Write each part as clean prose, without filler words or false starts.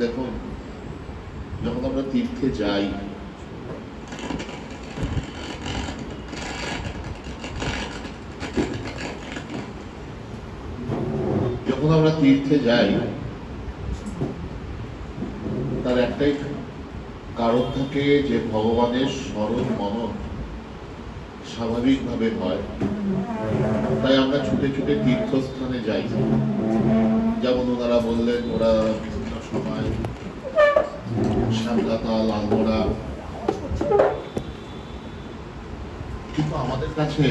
দেখুন, যখন আমরা তীর্থে যাই, তার একটাই কারণ থাকে যে ভগবানের স্মরণ মনন স্বাভাবিকভাবে হয়। তাই আমরা ছুটে ছুটে তীর্থস্থানে যাই। যেমন ওনারা বললেন, ওরা বিভিন্ন সময় শ্যামলাতা, লালগোড়া, কিন্তু আমাদের কাছে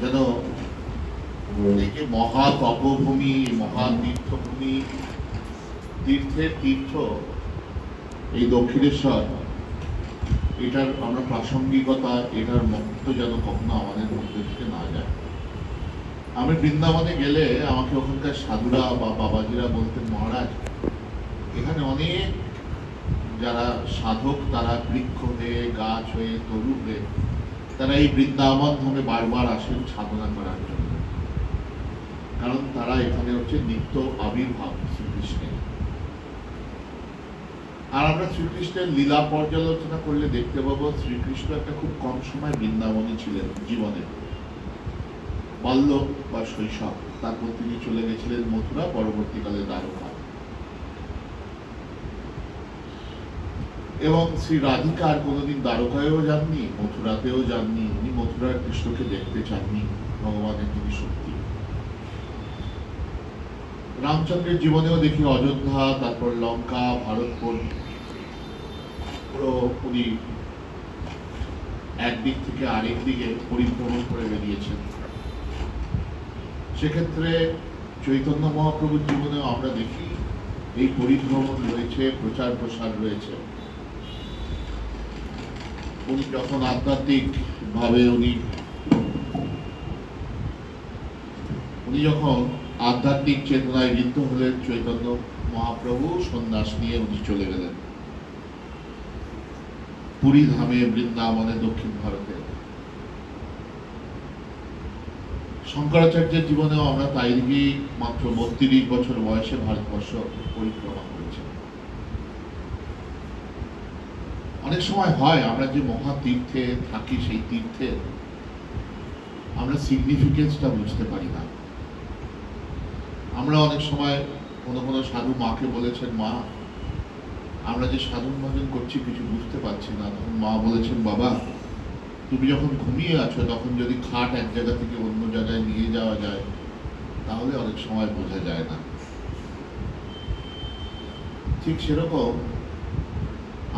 যেন এই যে মহা তপভূমি, মহা তীর্থভূমি, তীর্থের তীর্থ এই দক্ষিণেশ্বর, এটার আমরা প্রাসঙ্গিকতা, এটার মহত্ব যেন কখনো আমাদের মধ্যে থেকে না যায়। আমি বৃন্দাবনে গেলে আমাকে ওখানকার সাধুরা বা বাবাজিরা বলতেন, মহারাজ এখানে অনেক যারা সাধক, তারা বৃক্ষ হয়ে, গাছ হয়ে, তরু হয়ে, তারা এই বৃন্দাবন ধামে বারবার আসেন সাধনা করার জন্য। কারণ তারা এখানে হচ্ছে নিত্য আবির্ভাব শ্রীকৃষ্ণের। আর আমরা শ্রীকৃষ্ণের লীলা পর্যালোচনা করলে দেখতে পাবো, শ্রীকৃষ্ণ একটা খুব কম সময় বৃন্দাবনে ছিলেন জীবনে, বাল্য বা শৈশব। তারপর তিনি চলে গেছিলেন মথুরা, পরবর্তীকালে দ্বারকা। এবং শ্রী রাধিকা আর কোনোদিন দ্বারকায়ও যাননি, মথুরাতেও যাননি। উনি মথুরার কৃষ্ণকে দেখতে চাননি, ভগবানের যিনি শক্তি। রামচন্দ্রের জীবনেও দেখি অযোধ্যা, তারপর লঙ্কা, ভারতপুর, উনি একদিক থেকে আরেক দিকে পরিভ্রমণ করে বেরিয়েছেন। সেক্ষেত্রে চৈতন্য মহাপ্রভুর জীবনেও আমরা দেখি এই পরিভ্রমণ রয়েছে, প্রচার প্রসার রয়েছে। উনি যখন আধ্যাত্মিক ভাবে উনি যখন আধ্যাত্মিক চেতনায় ঋদ্ধ হলেন, চৈতন্য মহাপ্রভু সন্ন্যাস নিয়ে উনি চলে গেলেন পুরী ধামে, বৃন্দাবনে, দক্ষিণ ভারতে। শঙ্করাচার্যের জীবনেও আমরা তাই দেখি, মাত্র 32 বছর বয়সে ভারতবর্ষ পরিক্রমা করেছেন। অনেক সময় হয় আমরা যে মহা তীর্থে থাকি, সেই তীর্থে আমরা সিগনিফিকেন্সটা বুঝতে পারি না। আমরা অনেক সময় কোনো কোনো সাধু মাকে বলেছেন, মা আমরা যে সাধন ভজন করছি কিছু বুঝতে পারছি না। তখন মা বলেছেন, বাবা তুমি যখন ঘুমিয়ে আছো, তখন যদি খাট এক জায়গা থেকে অন্য জায়গায় নিয়ে যাওয়া যায়, তাহলে অনেক সময় বোঝা যায় না। ঠিক সেরকম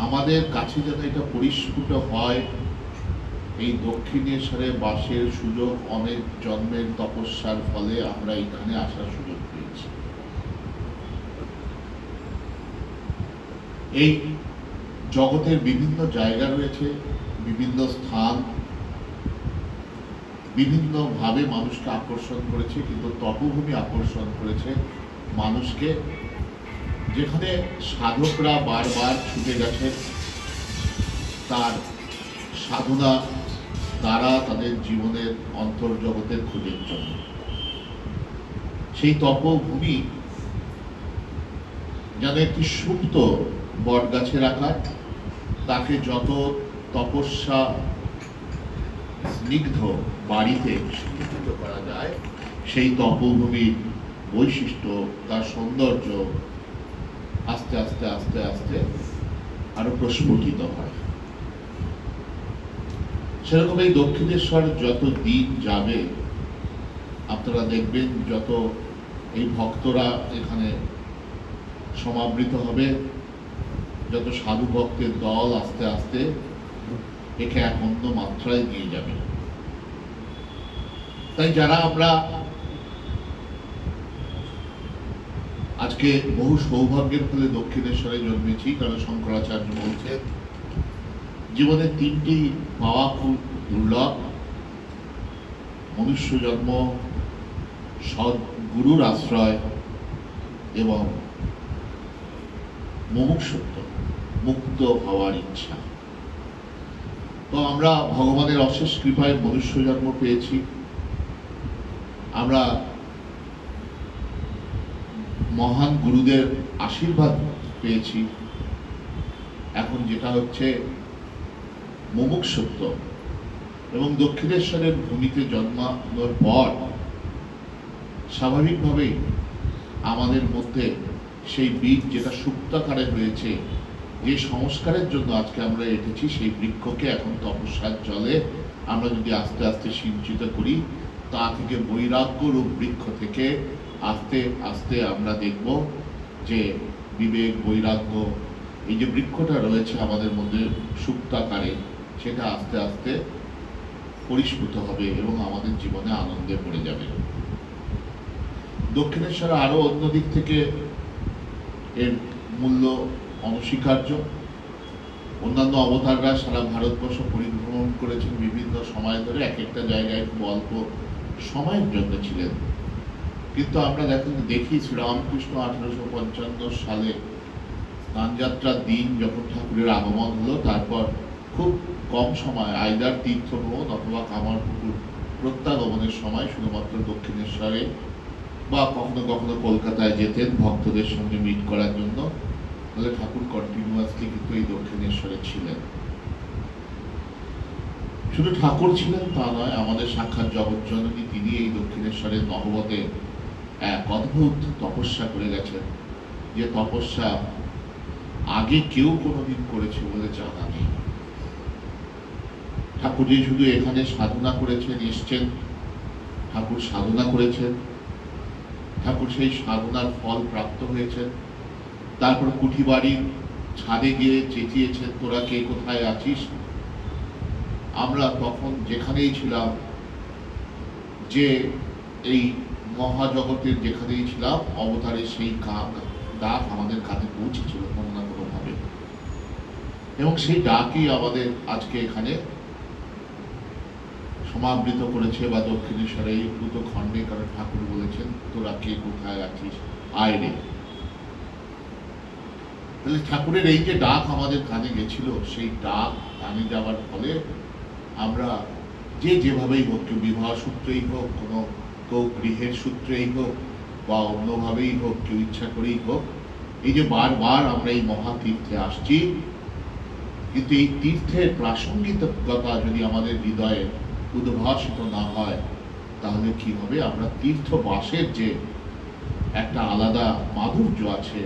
আমাদের কাছে যেন এটা পরিস্ফুট হয়, এই দক্ষিণেশ্বরে বাসের সুযোগ অনেক জন্মের তপস্যার ফলে আমরা এখানে আসার সুযোগ পেয়েছি। এই জগতের বিভিন্ন জায়গা রয়েছে, বিভিন্ন স্থান বিভিন্ন ভাবে মানুষকে আকর্ষণ করেছে, কিন্তু তপভূমি আকর্ষণ করেছে মানুষকে, যেখানে সাধকরা বারবার ছুটে গেছে তার সাধনা দ্বারা তাদের জীবনের অন্তর্জগতের খোঁজের জন্য। সেই তপভূমি যেন একটি সুপ্ত বট গাছের আকার, তাকে যত তপস্যা স্নিগ্ধ বাড়িতে শিক্ষিত করা যায়, সেই তপভূমির বৈশিষ্ট্য, তার সৌন্দর্য আস্তে আস্তে আস্তে আস্তে আরো প্রস্ফুটিত হয়। সেরকম এই দক্ষিণেশ্বর যত দিন যাবে, আপনারা দেখবেন যত এই ভক্তরা এখানে সমাবৃত হবে, যত সাধু ভক্তের দল আস্তে আস্তে একে এক অন্য মাত্রায় নিয়ে যাবে। তাই যারা আমরা আজকে বহু সৌভাগ্যের ফলে দক্ষিণেশ্বরে জন্মেছি, কারণ শঙ্করাচার্য বলছেন জীবনে 3টি পাওয়া খুব দুর্লভ: মনুষ্য জন্ম, সদ্গুরুর আশ্রয় এবং মুমুক্ষুত্ব, মুক্ত হওয়ার ইচ্ছা। তো আমরা ভগবানের অশেষ কৃপায় মনুষ্য জন্ম পেয়েছি। আমরা মহান গুরুদের আশীর্বাদ পেয়েছি। এখন যেটা হচ্ছে মুমুক্ষুত্ব, এবং দক্ষিণেশ্বরের ভূমিতে জন্মানোর পর স্বাভাবিকভাবেই আমাদের মধ্যে সেই বীজ যেটা সুপ্তাকারে হয়েছে, যে সংস্কারের জন্য আজকে আমরা এসেছি, সেই বৃক্ষকে এখন তপস্যার জলে আমরা যদি আস্তে আস্তে সিঞ্চিত করি, তা থেকে বৈরাগ্য রূপ বৃক্ষ থেকে আস্তে আস্তে আমরা দেখব যে বিবেক, বৈরাগ্য, এই যে বৃক্ষটা রয়েছে আমাদের মধ্যে সুপ্তাকারে, সেটা আস্তে আস্তে পরিস্ফুট হবে এবং আমাদের জীবনে আনন্দে ভরে যাবে। দক্ষিণেশ্বর আরো অন্য দিক থেকে এর মূল্য অনস্বীকার্য। অন্যান্য অবতাররা সারা ভারতবর্ষ পরিভ্রমণ করেছেন বিভিন্ন সময় ধরে, এক একটা জায়গায় খুব অল্প সময়ের জন্য ছিলেন। কিন্তু আমরা দেখি শ্রীরামকৃষ্ণ 1855 সালে স্নানযাত্রার দিন যখন ঠাকুরের আগমন হলো, তারপর খুব কম সময় আইদার তীর্থভ্রমণ অথবা কামারপুকুর প্রত্যাগমনের সময় শুধুমাত্র দক্ষিণেশ্বরে বা কখনো কখনো কলকাতায় যেতেন ভক্তদের সঙ্গে মিট করার জন্য। তাহলে ঠাকুর কন্টিনিউয়াসলি কিন্তু এই দক্ষিণেশ্বরে ছিলেন। শুধু ঠাকুর ছিলেন তা নয়, আমাদের সাক্ষাৎ জগৎজননী তিনি এই দক্ষিণেশ্বরের নহবতে এক অদ্ভুত তপস্যা করে গেছেন, যে তপস্যা আগে কেউ কোনোদিন করেছে বলে জানা নেই। ঠাকুর যে শুধু এখানে সাধনা করেছেন, এসছেন, ঠাকুর সাধনা করেছেন, ঠাকুর সেই সাধনার ফল প্রাপ্ত হয়েছেন, তারপর কুঠি বাড়ির ছাদে গিয়ে চেঁচিয়েছেন, তোরা কে কোথায় আছিস। আমরা তখন যেখানেই ছিলাম, যে এই মহাজগতের যেখানেই ছিলাম, অবতারের সেই ডাক আমাদের কাছে পৌঁছেছিল কোনো না কোনো ভাবে, এবং সেই ডাকই আমাদের আজকে এখানে সমাবৃত করেছে বা দক্ষিণেশ্বরে এই পুত খণ্ডে। কারণ ঠাকুর বলেছেন, তোরা কে কোথায় আছিস, আয় রে। তাহলে ঠাকুরের এই যে ডাক আমাদের কানে গেছিল, সেই ডাক কানে যাওয়ার ফলে আমরা যে যেভাবেই হোক, কেউ বিবাহ সূত্রেই হোক, কোনো কেউ গৃহের সূত্রেই হোক বা অন্যভাবেই হোক, কেউ ইচ্ছা করেই হোক, এই যে বারবার আমরা এই মহাতীর্থে আসছি, কিন্তু এই তীর্থের প্রাসঙ্গিকতা যদি আমাদের হৃদয়ে উদ্ভাসিত না হয়, তাহলে কি হবে? আমরা তীর্থবাসের যে একটা আলাদা মাধুর্য আছে,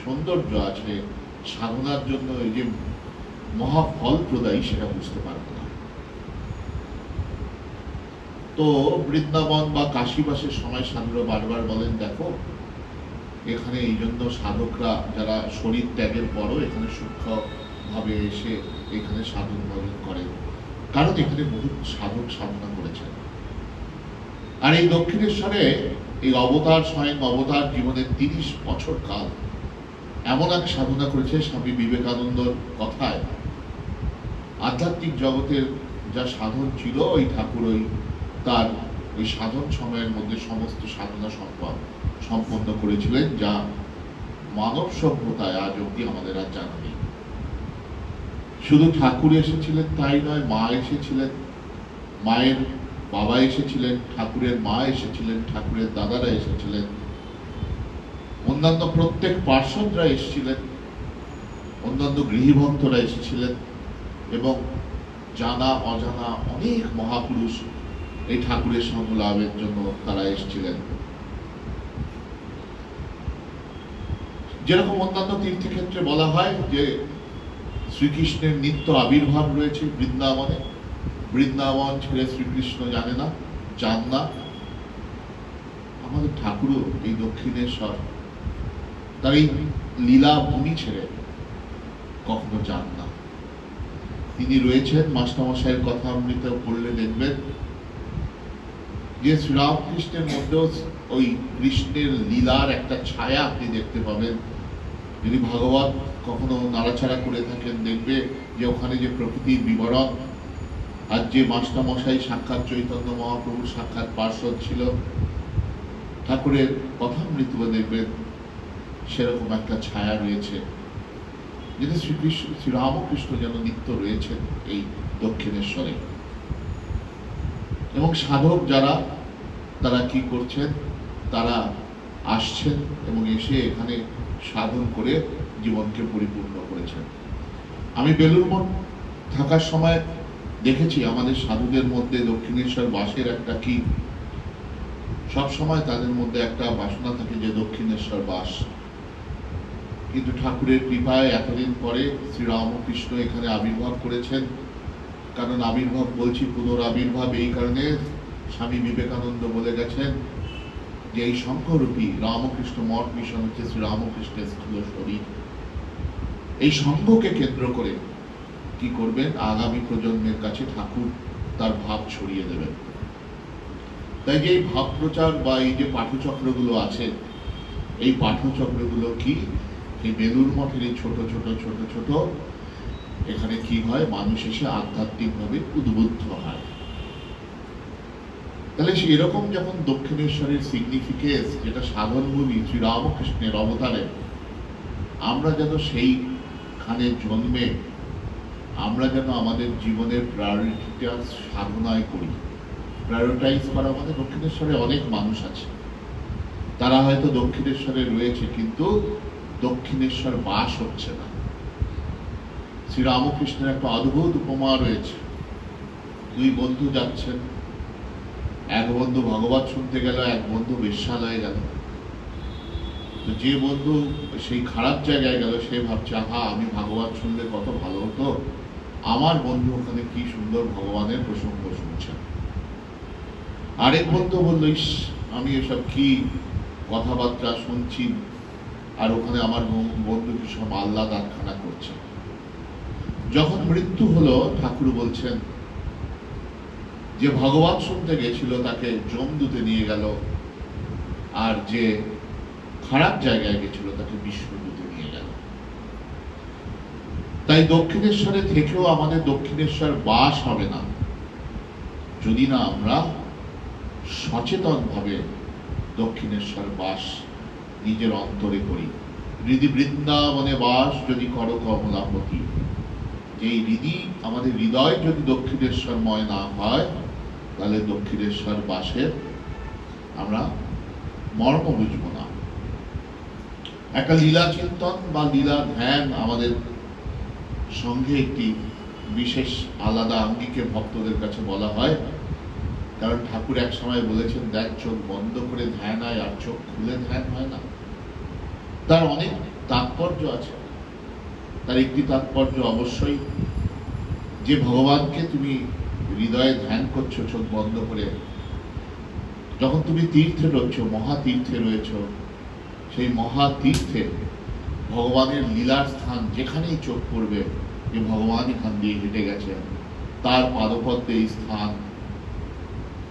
সৌন্দর্য আছে, সাধনার জন্য এই যে মহাফল প্রদায়ী, সেটা বুঝতে পারব না। তো বৃন্দাবন বা কাশীবাসের সময় সাধুরা বারবার বলেন, দেখো এখানে এই জন্য সাধকরা যারা শরীর ত্যাগের পরও এখানে সূক্ষ্ম ভাবে এসে এখানে সাধন ভজন করেন, কারণ এখানে বহু সাধক সাধনা করেছেন। আর এই দক্ষিণেশ্বরে এই অবতার, স্বয়ং অবতার জীবনের 30 বছর কাল এমন এক সাধনা করেছে, স্বামী বিবেকানন্দর কথায় আধ্যাত্মিক জগতের যা সাধন ছিল, ওই ঠাকুর তার ওই সাধন সময়ের মধ্যে সমস্ত সাধনা সম্পন্ন করেছিলেন, যা মানব সভ্যতায় আজ অব্দি আমাদের আর জানা নেই। শুধু ঠাকুর এসেছিলেন তাই নয়, মা এসেছিলেন, মায়ের বাবা এসেছিলেন, ঠাকুরের মা এসেছিলেন, ঠাকুরের দাদারা এসেছিলেন, অন্যান্য প্রত্যেক পার্ষদরা এসেছিলেন, অন্যান্য গৃহীভক্তরা এসেছিলেন, এবং জানা অজানা অনেক মহাপুরুষ এই ঠাকুরের সঙ্গ লাভের জন্য তারা এসেছিলেন। যেরকম অন্যান্য তীর্থক্ষেত্রে বলা হয় যে শ্রীকৃষ্ণের নিত্য আবির্ভাব রয়েছে বৃন্দাবনে, বৃন্দাবন ছেড়ে শ্রীকৃষ্ণ জানে না, যান না। আমাদের ঠাকুরও এই দক্ষিণেশ্বর তার এই লীলা ভূমি ছেড়ে কখনো যান না। তিনি রয়েছেন। মাস্টারমশাইয়ের কথা অমৃত পড়লে দেখবেন যে শ্রীরামকৃষ্ণের মধ্যেও ওই কৃষ্ণের লীলার একটা ছায়া আপনি দেখতে পাবেন। যদি ভাগবত কখনো নাড়াচাড়া করে থাকেন, দেখবে যে ওখানে যে প্রকৃতির বিবরণ, আর যে মাস্টারমশাই সাক্ষাৎ চৈতন্য মহাপ্রভুর সাক্ষাৎ পার্ষদ ছিল, ঠাকুরের কথামৃত দেখবেন সেরকম একটা ছায়া রয়েছে, যেটা শ্রীরামকৃষ্ণ যেন নিত্য রয়েছেন এই দক্ষিণেশ্বরে। এবং সাধক যারা, তারা কি করছেন? তারা আসছেন এবং এসে এখানে সাধন করে জীবনকে পরিপূর্ণ করেছেন। আমি বেলুড় মঠ থাকার সময় দেখেছি আমাদের সাধুদের মধ্যে দক্ষিণেশ্বর বাসের একটা কি সব সময় তাদের মধ্যে একটা বাসনা থাকে যে দক্ষিণেশ্বর বাস। কিন্তু ঠাকুরের কৃপায় এতদিন পরে শ্রীরামকৃষ্ণ এখানে আবির্ভাব করেছেন। কারণ আবির্ভাব বলছি পুনরাবির্ভাব এই কারণে, স্বামী বিবেকানন্দ বলে গেছেন যে এই সংঘরূপী রামকৃষ্ণ মঠ মিশন হচ্ছে শ্রীরামকৃষ্ণের স্থূল শরীর। এই সংঘকে কেন্দ্র করে কি করবেন, আগামী প্রজন্মের কাছে ঠাকুর তার ভাব ছড়িয়ে দেবেন। তাই যে এই ভাব প্রচার বা এই যে পাঠচক্রগুলো আছে, এই পাঠচক্রগুলো কি এই বেলুড় মঠের এই ছোট ছোট ছোট ছোট এখানে কি হয়, মানুষ এসে আধ্যাত্মিকভাবে উদ্বুদ্ধ হয়। তাহলে সেরকম যখন দক্ষিণেশ্বরের সিগনিফিকেন্স, যেটা সাধনভূমি শ্রীরামকৃষ্ণের অবতারে, আমরা যেন সেইখানে জন্মে আমরা যেন আমাদের জীবনের প্রায়োরিটিটা সাধনায় করি। প্রায়োরিটাইজ করা মানে দক্ষিণেশ্বরে অনেক মানুষ আছে, তারা হয়তো দক্ষিণেশ্বরে রয়েছে কিন্তু দক্ষিণেশ্বর বাস হচ্ছে না। শ্রীরামকৃষ্ণের একটা অদ্ভুত উপমা রয়েছে। দুই বন্ধু যাচ্ছেন, এক বন্ধু ভগবত শুনতে গেল, এক বন্ধু বেশ্যালয়ে গেল। তো যে বন্ধু সেই খারাপ জায়গায় গেল সে ভাবছে, আহা আমি ভাগবত শুনলে কত ভালো হতো, আমার বন্ধু ওখানে কি সুন্দর ভগবানের প্রসঙ্গ শুনছেন। আরেক বন্ধু বলল, ইস আমি এসব কি কথাবার্তা শুনছি, আর ওখানে আমার বন্ধু কি সব আহ্লাদ আটখানা করছে। যখন মৃত্যু হলো, ঠাকুর বলছেন যে ভগবান শুনতে গেছিল তাকে যমদূতে নিয়ে গেল, আর যে খারাপ জায়গায় গেছিল তাকে বিষ্ণুদূতে নিয়ে গেল। তাই দক্ষিণেশ্বরে থেকেও আমাদের দক্ষিণেশ্বর বাস হবে না যদি না আমরা সচেতন ভাবে দক্ষিণেশ্বর বাস নিজের অন্তরে করি। হৃদি বৃন্দাবনে বাস যদি করো কমলাপতি, এই হৃদি আমাদের হৃদয় যদি দক্ষিণেশ্বরময় না হয়, তাহলে দক্ষিণেশ্বর বাসের আমরা মর্ম বুঝব না। একটা লীলা চিন্তন বা লীলা ধ্যান আমাদের সঙ্গে একটি বিশেষ আলাদা আঙ্গিকে ভক্তদের কাছে বলা হয়। কারণ ঠাকুর এক সময় বলেছেন, দেখ চোখ বন্ধ করে ধ্যান হয় আর চোখ খুলে ধ্যান হয় না। তার অনেক তাৎপর্য আছে। তার একটি তাৎপর্য অবশ্যই যে ভগবানকে তুমি হৃদয়ে ধ্যান করছো চোখ বন্ধ করে, যখন তুমি তীর্থে রয়েছ, মহাতীর্থে রয়েছ, সেই মহাতীর্থে ভগবানের লীলার স্থান যেখানেই চোখ পড়বে, যে ভগবান এখান দিয়ে হেঁটে গেছেন, তার পাদপদ্মে এই স্থান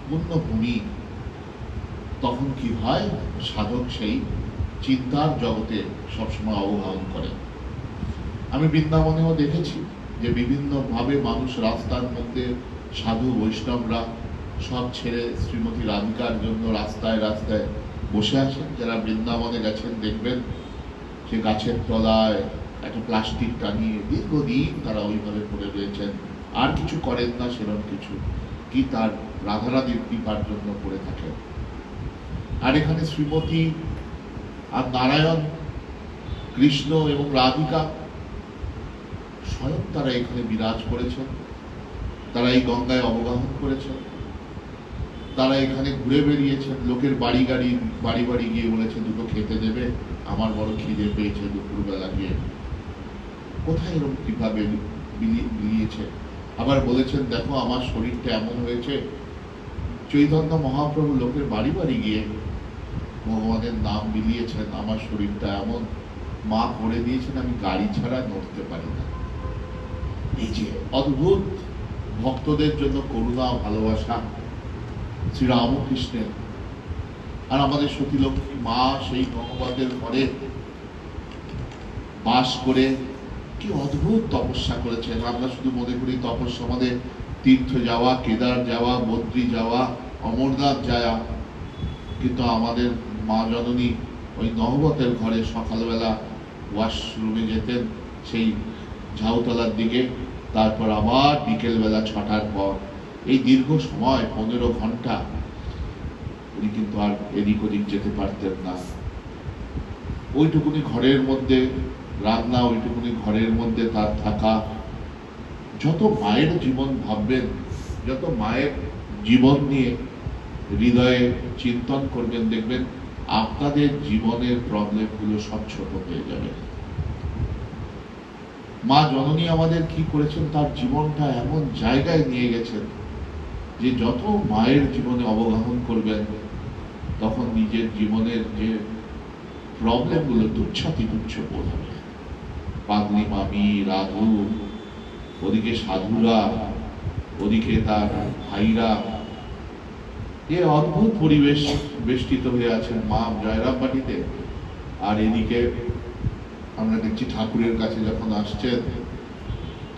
পুণ্যভূমি, তখন কি হয়, সাধক সেই চিন্তার জগতে সবসময় অবগাহন করে। আমি বৃন্দাবনেও দেখেছি যে বিভিন্নভাবে মানুষ রাস্তার মধ্যে, সাধু বৈষ্ণবরা সব ছেড়ে শ্রীমতী রাধিকার জন্য রাস্তায় রাস্তায় বসে আছেন। যারা বৃন্দাবনে গেছেন দেখবেন সে গাছের তলায় একটা প্লাস্টিক টানিয়ে দীর্ঘদিন তারা ওইভাবে পড়ে রয়েছেন, আর কিছু করেন না সেরকম কিছু, কি তার রাধারানীর কৃপার জন্য পড়ে থাকেন। আর এখানে শ্রীমতী আর নারায়ণ, কৃষ্ণ এবং রাধিকা স্বয়ং তারা এখানে বিরাজ করেছেন, তারা এই গঙ্গায় অবগাহন করেছেন, তারা এখানে ঘুরে বেরিয়েছেন, লোকের বাড়ি বাড়ি গিয়ে বলেছে দুটো খেতে দেবে, আমার বড় খিদে পেয়েছে দুপুরবেলা গিয়ে। কোথায় এরকম কিভাবে বিলিয়েছে। আবার বলেছেন, দেখো আমার শরীরটা এমন হয়েছে, চৈতন্য মহাপ্রভু লোকের বাড়ি গিয়ে ভগবানের নাম বিলিয়েছেন, আমার শরীরটা এমন, মা করে দিয়েছেন আমি গাড়ি ছাড়া নড়তে পারি না। এই যে অদ্ভুত ভক্তদের জন্য করুণা ভালোবাসা শ্রীরামকৃষ্ণের। আর আমাদের সতীলক্ষ্মী মা সেই ভগবতের ঘরে বাস করে কি অদ্ভুত তপস্যা করেছেন। আমরা শুধু মনে করি তপস্যা আমাদের তীর্থ যাওয়া, কেদার যাওয়া, বদ্রী যাওয়া, অমরনাথ যাওয়া, কিন্তু আমাদের মা জননী ওই নহবতের ঘরে সকালবেলা ওয়াশরুমে যেতেন সেই ঝাউতলার দিকে, তারপর আবার বিকেলবেলা 6টার পর, এই দীর্ঘ সময় 15 ঘন্টা উনি কিন্তু আর এদিক ওদিক যেতে পারতেন না। ওইটুকুনি ঘরের মধ্যে রান্না, ওইটুকুনি ঘরের মধ্যে তার থাকা, যত মায়ের জীবন ভাববেন, যত মায়ের জীবন নিয়ে হৃদয়ে চিন্তন করবেন, দেখবেন আপনাদের জীবনের প্রবলেমগুলো সব ছোট হয়ে যাবে। মা জননী আমাদের কি করেছেন, তার জীবনটা এমন জায়গায় নিয়ে গেছেন যে যত মায়ের জীবনে অবগাহন করবেন, তখন নিজের জীবনের যে প্রবলেমগুলো তুচ্ছাতি তুচ্ছ বোধ হবে। পাগলি মামি, রাধু, ওদিকে সাধুরা, ওদিকে তার ভাইরা, এ অদ্ভুত পরিবেশ বেষ্টিত হয়ে আছেন মা জয়রামবাটিতে। আর এদিকে আমরা দেখছি ঠাকুরের কাছে যখন আসছেন,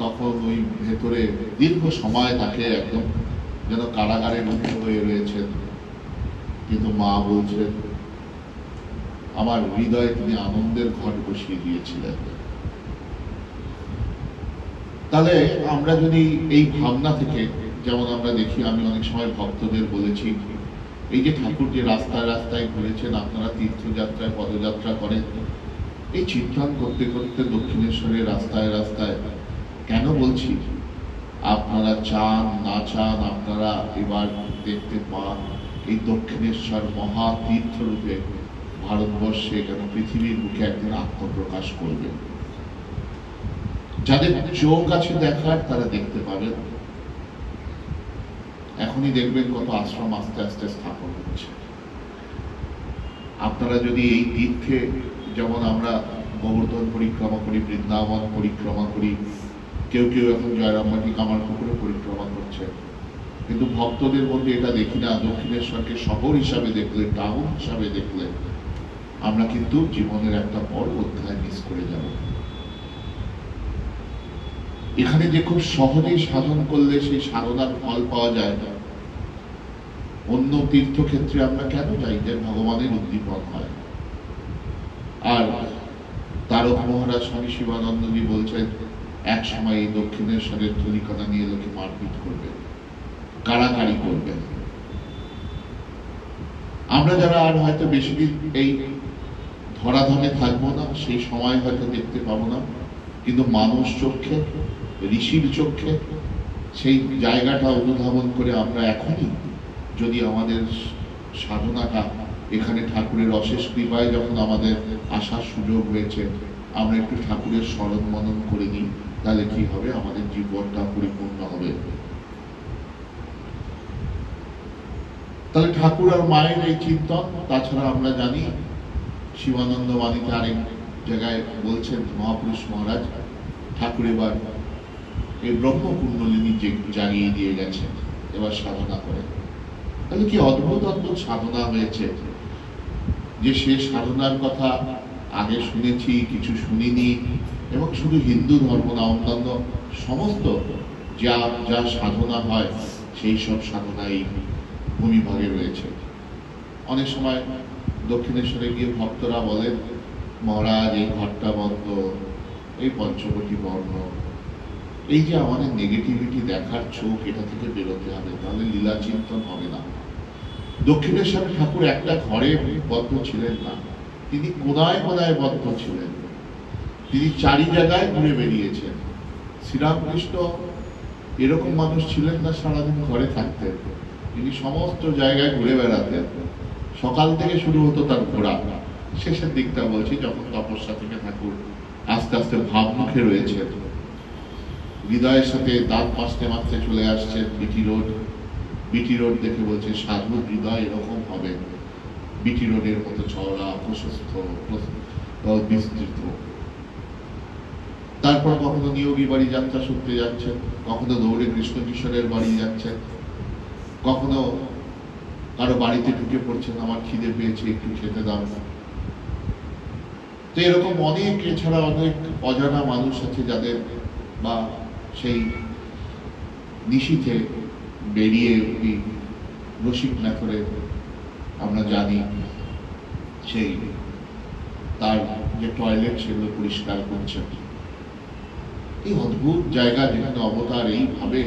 তখন ওই ভেতরে দীর্ঘ সময় তাকে একদম যেন কারাগারে মুক্ত হয়ে রয়েছেন। কিন্তু মা বলছেন, আমার হৃদয়ে তিনি আনন্দের ঘট বসিয়ে দিয়েছিলেন। তাহলে আমরা যদি এই ভাবনা থেকে, যেমন আমরা দেখি, আমি অনেক সময় ভক্তদের বলেছি, এই যে ঠাকুর যে রাস্তায় রাস্তায় ঘুরেছেন, আপনারা তীর্থযাত্রায় পদযাত্রা করেন, এই চিন্তন করতে করতে দক্ষিণেশ্বরের রাস্তায় রাস্তায় কেন বলছি, আপনারা চান না চান, আপনারা এবার দেখতে পান এই দক্ষিণেশ্বর মহা তীর্থরূপে ভারতবর্ষে, কেন পৃথিবীর বুকে একদিন আত্মপ্রকাশ করবে। যাদের চোখ আছে দেখার, তারা দেখতে পাবেন। এখনই দেখবেন কত আশ্রম আস্তে আস্তে স্থাপন হচ্ছে। আপনারা যদি এই তীর্থে, যেমন আমরা গোবর্ধন পরিক্রমা করি, বৃন্দাবন পরিক্রমা করি, কেউ কেউ এখন জয়রামবাটি কামারপুকুরে পরিক্রমা করছে, কিন্তু ভক্তদের মধ্যে এটা দেখি না, দক্ষিণেশ্বরকে শহর হিসাবে দেখলে, টাউন হিসাবে দেখলে আমরা কিন্তু জীবনের একটা বড় অধ্যায় মিস করে যাব। এখানে যে খুব সহজেই সাধন করলে সেই সাধনার ফল পাওয়া যায় না, অন্য তীর্থক্ষেত্রে আমরা কেন যাই, যে ভগবানের উদ্দীপন হয়। আর তারক মহারাজ স্বামী শিবানন্দজি বলছেন, এক সময় এই দক্ষিণেশ্বরের ধুলিকণা নিয়ে লোকে মারপিট করবে, কাড়াকাড়ি করবে। আমরা যারা আর হয়তো বেশি দিন এই ধরাধামে থাকবো না, সেই সময় হয়তো দেখতে পাবো না, কিন্তু মানুষ চক্ষে, ঋষির চক্ষে সেই জায়গাটা অনুধাবন করে আমরা এখনই যদি আমাদের সাধনাটা এখানে ঠাকুরের অশেষ কৃপায় যখন আমাদের আসার সুযোগ হয়েছে, আমরা একটু ঠাকুরের স্মরণ মনন করে নিই, তাহলে কি হবে, আমাদের জীবনটা পরিপূর্ণ হবে। তাহলে ঠাকুর আর মায়ের এই চিন্তন, তাছাড়া আমরা জানি শিবানন্দ বাণীতে আরেক জায়গায় বলছেন মহাপুরুষ মহারাজ, ঠাকুর এবার এই ব্রহ্ম কুণ্ডলিনী যে জাগিয়ে দিয়ে গেছেন, এবার সাধনা করে। তাহলে কি অদ্ভুত অদ্ভুত সাধনা হয়েছে, যে সে সাধনার কথা আগে শুনেছি, কিছু শুনিনি। এবং শুধু হিন্দু ধর্ম না, অন্যান্য সমস্ত যা যা সাধনা হয়, সেই সব সাধনা এই ভূমিভাগে রয়েছে। অনেক সময় দক্ষিণেশ্বরে গিয়ে ভক্তরা বলেন, মহারাজ এই ঘরটা বন্ধ, এই পঞ্চবটি বর্ণ, এই যে আমাদের নেগেটিভিটি দেখার চোখ, এটা থেকে বেরোতে হবে, তাহলে লীলা চিন্তন হবে না। দক্ষিণেশ্বরে ঠাকুর একটা ঘরে বদ্ধ ছিলেন না, তিনি কোনায় কোনায় বদ্ধ ছিলেন, তিনি চারি জায়গায় ঘুরে বেরিয়েছেন। শ্রীরামকৃষ্ণ এরকম মানুষ ছিলেন না সারাদিন ঘরে থাকতেন, তিনি সমস্ত জায়গায় ঘুরে বেড়াতেন। সকাল থেকে শুরু হতো তার ঘোরা, শেষের দিকটা বলছি যখন তপস্যা থেকে ঠাকুর আস্তে আস্তে ভাবমুখে রয়েছেন, হৃদয়ের সাথে দাঁত মাজতে মাজতে চলে আসছেন বিটি রোড দেখে বলছে, সাধু হৃদয় এরকম হবে, বিটি রোডের মতো চওড়া, প্রশস্ত, বিস্তৃত। তারপর কখনো নিয়োগী বাড়ি যাত্রা শুনতে যাচ্ছেন, কখনো দৌড়ে কৃষ্ণ কিশোরের বাড়ি যাচ্ছেন, কখনো কারো বাড়িতে ঢুকে পড়ছেন, আমার খিদে পেয়েছে একটু খেতে দাও। তো এরকম অনেক, এছাড়া অনেক অজানা মানুষ আছে যাদের, বা সেই নিশীথে বেরিয়ে রসিক মেথরে আমরা জানি সেই তার যে টয়লেট সেগুলো পরিষ্কার করছেন। এই অদ্ভুত জায়গা যেখানে অবতার এইভাবে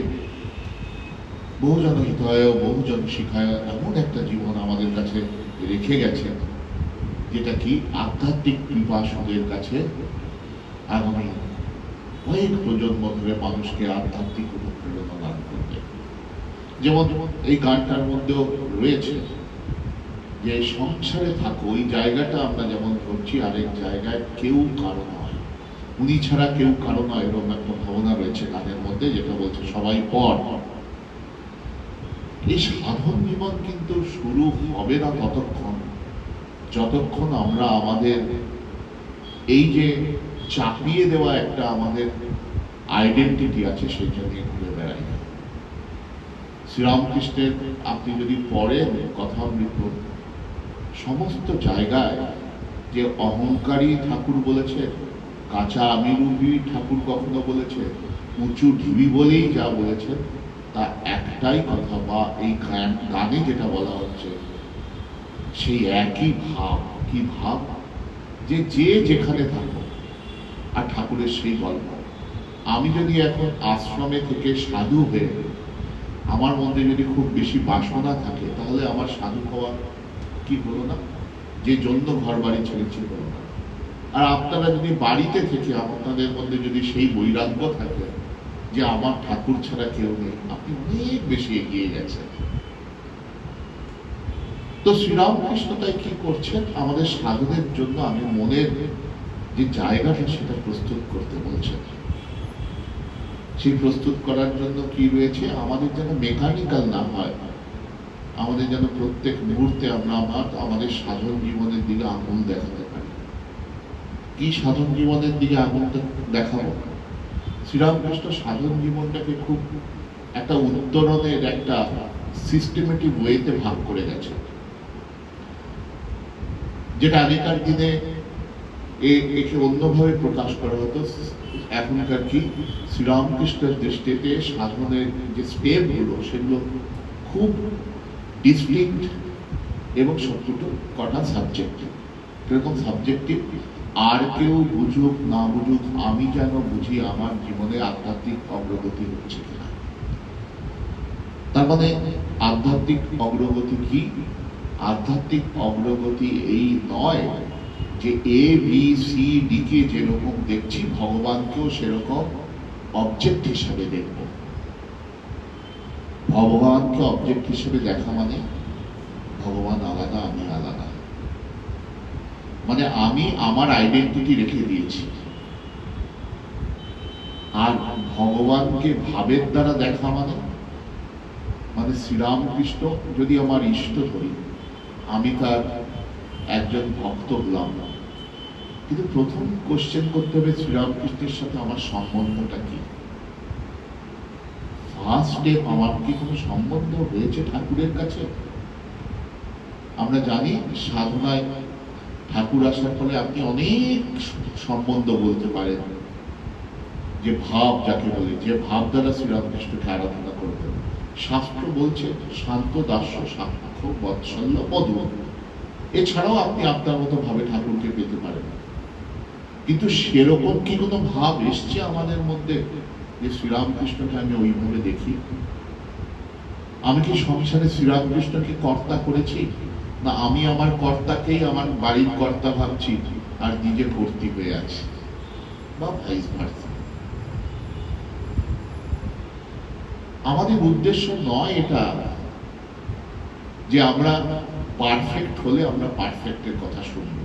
বহুজন হিতায় বহুজন শিখায় এমন একটা জীবন আমাদের কাছে রেখে গেছে, যেটা কি আধ্যাত্মিক পিপাসুদের কাছে আগামী কয়েক প্রজন্ম ধরে মানুষকে আধ্যাত্মিক অনুপ্রেরণা দান করবে। যেমন এই গানটার মধ্যেও রয়েছে যে সংসারে থাকো, ওই জায়গাটা আমরা যেমন ধরছি, আরেক জায়গায় কেউ কারো নয়, উনি ছাড়া কেউ কারো নয়, এরকম একটা ভাবনা রয়েছে গানের মধ্যে, যেটা বলছে সবাই পর। এই সাধন জীবন কিন্তু শুরু হবে না যতক্ষণ আমরা আমাদের এই যে চাপিয়ে দেওয়া একটা আমাদের আইডেন্টিটি আছে সেটা নিয়ে ঘুরে বেড়াই না। শ্রীরামকৃষ্ণের আপনি যদি পড়েন কথামৃত, সমস্ত জায়গায় যে অহংকারী ঠাকুর বলেছে, কাঁচা আমিরুবি ঠাকুর কখনো বলেছে, উঁচু ঢিবি বলেই যা বলেছেন, তা একটাই কথা, বা এই গানে যেটা বলা হচ্ছে সেই একই ভাব। কি ভাব? যে যেখানে থাকো, আর ঠাকুরের সেই গল্প। আমি যদি এখন আশ্রমে থেকে সাধু হয়ে আমার মধ্যে যদি খুব বেশি বাসনা থাকে, তাহলে আমার সাধু হওয়া কি হলো না? যে জন্য ঘর বাড়ি ছেড়েছি হলো না। আর আপনারা যদি বাড়িতে থেকে আপনাদের মধ্যে যদি সেই বৈরাগ্য থাকে যে আমার ঠাকুর ছাড়া কেউ নেই, আপনি অনেক বেশি এগিয়ে গেছেন। তো শ্রীরামকৃষ্ণ তাই কি করছেন? আমাদের সাধুদের জন্য আমি মনের যে জায়গাটা সেটা প্রস্তুত করতে বলছেন। সেই প্রস্তুত করার জন্য কি রয়েছে? আমাদের যেন মেকানিক্যাল না হয়, আমাদের যেন প্রত্যেক মুহূর্তে আমরা আমাদের সাধন জীবনের দিকে আঙুল দেখাতে পারি। কি সাধন জীবনের দিকে আঙুল দেখাবো? শ্রীরামকৃষ্ণ সাধন জীবনটাকে খুব একটা উত্তরণের একটা সিস্টেমেটিক ওয়েতে ভাগ করে গেছে, যেটা আগেকার দিনে একে অন্যভাবে প্রকাশ করা হতো। এখনকার কি শ্রীরামকৃষ্ণের দৃষ্টিতে সাধনের যে স্টেপগুলো সেগুলো খুব ডিস্টিংক্ট এবং সবটুকু কটা সাবজেক্টিভ। কিরকম সাবজেক্টিভ? আর কেউ বুঝুক না বুঝুক, আমি যেন বুঝি আমার জীবনে আধ্যাত্মিক অগ্রগতি হচ্ছে কিনা। তার মানে আধ্যাত্মিক অগ্রগতি কি? আধ্যাত্মিক অগ্রগতি এই নয় যে এ বি সি ডি কে যেরকম দেখছি ভগবানকেও সেরকম অবজেক্ট হিসাবে দেখব। ভগবানকে অবজেক্ট হিসেবে দেখা মানে ভগবান আলাদা, আমি আলাদা। মানে আমি আমার আইডেন্টিটি রেখে দিয়েছি, আর ভগবানকে ভাবের দ্বারা দেখা মানে শ্রীরামকৃষ্ণ যদি আমার ইষ্ট ধরি, আমি তার একজন ভক্ত হলাম, কিন্তু প্রথম কোশ্চেন করতে হবে শ্রীরামকৃষ্ণের সাথে আমার সম্বন্ধটা কি। ফার্স্ট স্টেপ, আমার কি কোনো সম্বন্ধ হয়েছে ঠাকুরের কাছে? আমরা জানি সাধনায় ঠাকুর আসার ফলে আপনি অনেক সম্বন্ধ বলতে পারেন, যে ভাব যাকে বলে, যে ভাব দ্বারা শ্রীরামকৃষ্ণকে আরাধনা করবেন। শাস্ত্র বলছে শান্ত দাস্য সাক্ষ্য বৎসল্য মধু, এছাড়াও আপনি আপনার মতো ভাবে ঠাকুরকে পেতে পারেন। কিন্তু সেরকম কি কোনো ভাব এসছে আমাদের মধ্যে যে শ্রীরামকৃষ্ণকে আমি ওইভাবে দেখি? আমি কি সংসারে শ্রীরামকৃষ্ণকে কর্তা করেছি, না আমি আমার কর্তাকেই আমার বাড়ির কর্তা ভাবছি আর নিজে কর্তী হয়ে আছি, বা ভাইস ভার্সা? আমাদের উদ্দেশ্য নয় এটা যে আমরা পারফেক্ট হলে আমরা পারফেক্টের কথা শুনবো,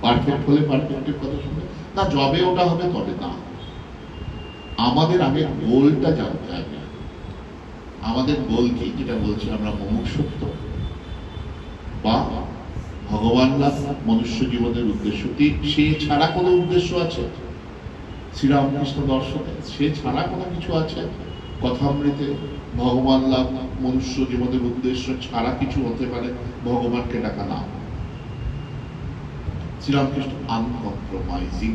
পারফেক্ট হলে পারফেক্টের কথা শুনবো না, যবে ওটা হবে তবে না। আমাদের আগে গোলটা জানতে হবে। আমাদের গোল কি? যেটা বলছি আমরা মুমুক্ষুত্ব বা ভগবান লাভ, মনুষ্য জীবনের উদ্দেশ্য। সে ছাড়া কোনো উদ্দেশ্য আছে শ্রীরামকৃষ্ণ দর্শনে? সে ছাড়া কোনো কিছু আছে কথামৃতে? ভগবান লাভ, মনুষ্য জীবনের উদ্দেশ্য ছাড়া কিছু হতে পারে ভগবানকে ডাকা না? শ্রীরামকৃষ্ণ আনকম্প্রোমাইজিং।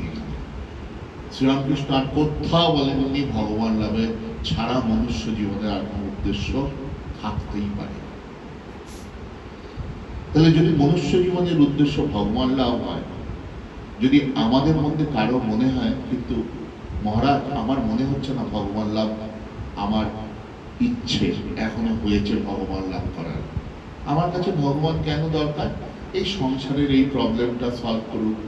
শ্রীরামকৃষ্ণ আর কোথাও বলেননি ভগবান লাভে ছাড়া মনুষ্য জীবনের আর কোনো উদ্দেশ্য থাকতেই পারে। তাহলে যদি মনুষ্য জীবনের উদ্দেশ্য ভগবান লাভ হয়, যদি আমাদের মধ্যে কারো মনে হয় কিন্তু মহারাজ আমার মনে হচ্ছে না ভগবান লাভ আমার ইচ্ছে এখনো হয়েছে ভগবান লাভ করার, আমার কাছে ভগবান কেন দরকার? এই সংসারের এই প্রবলেমটা সলভ করুক,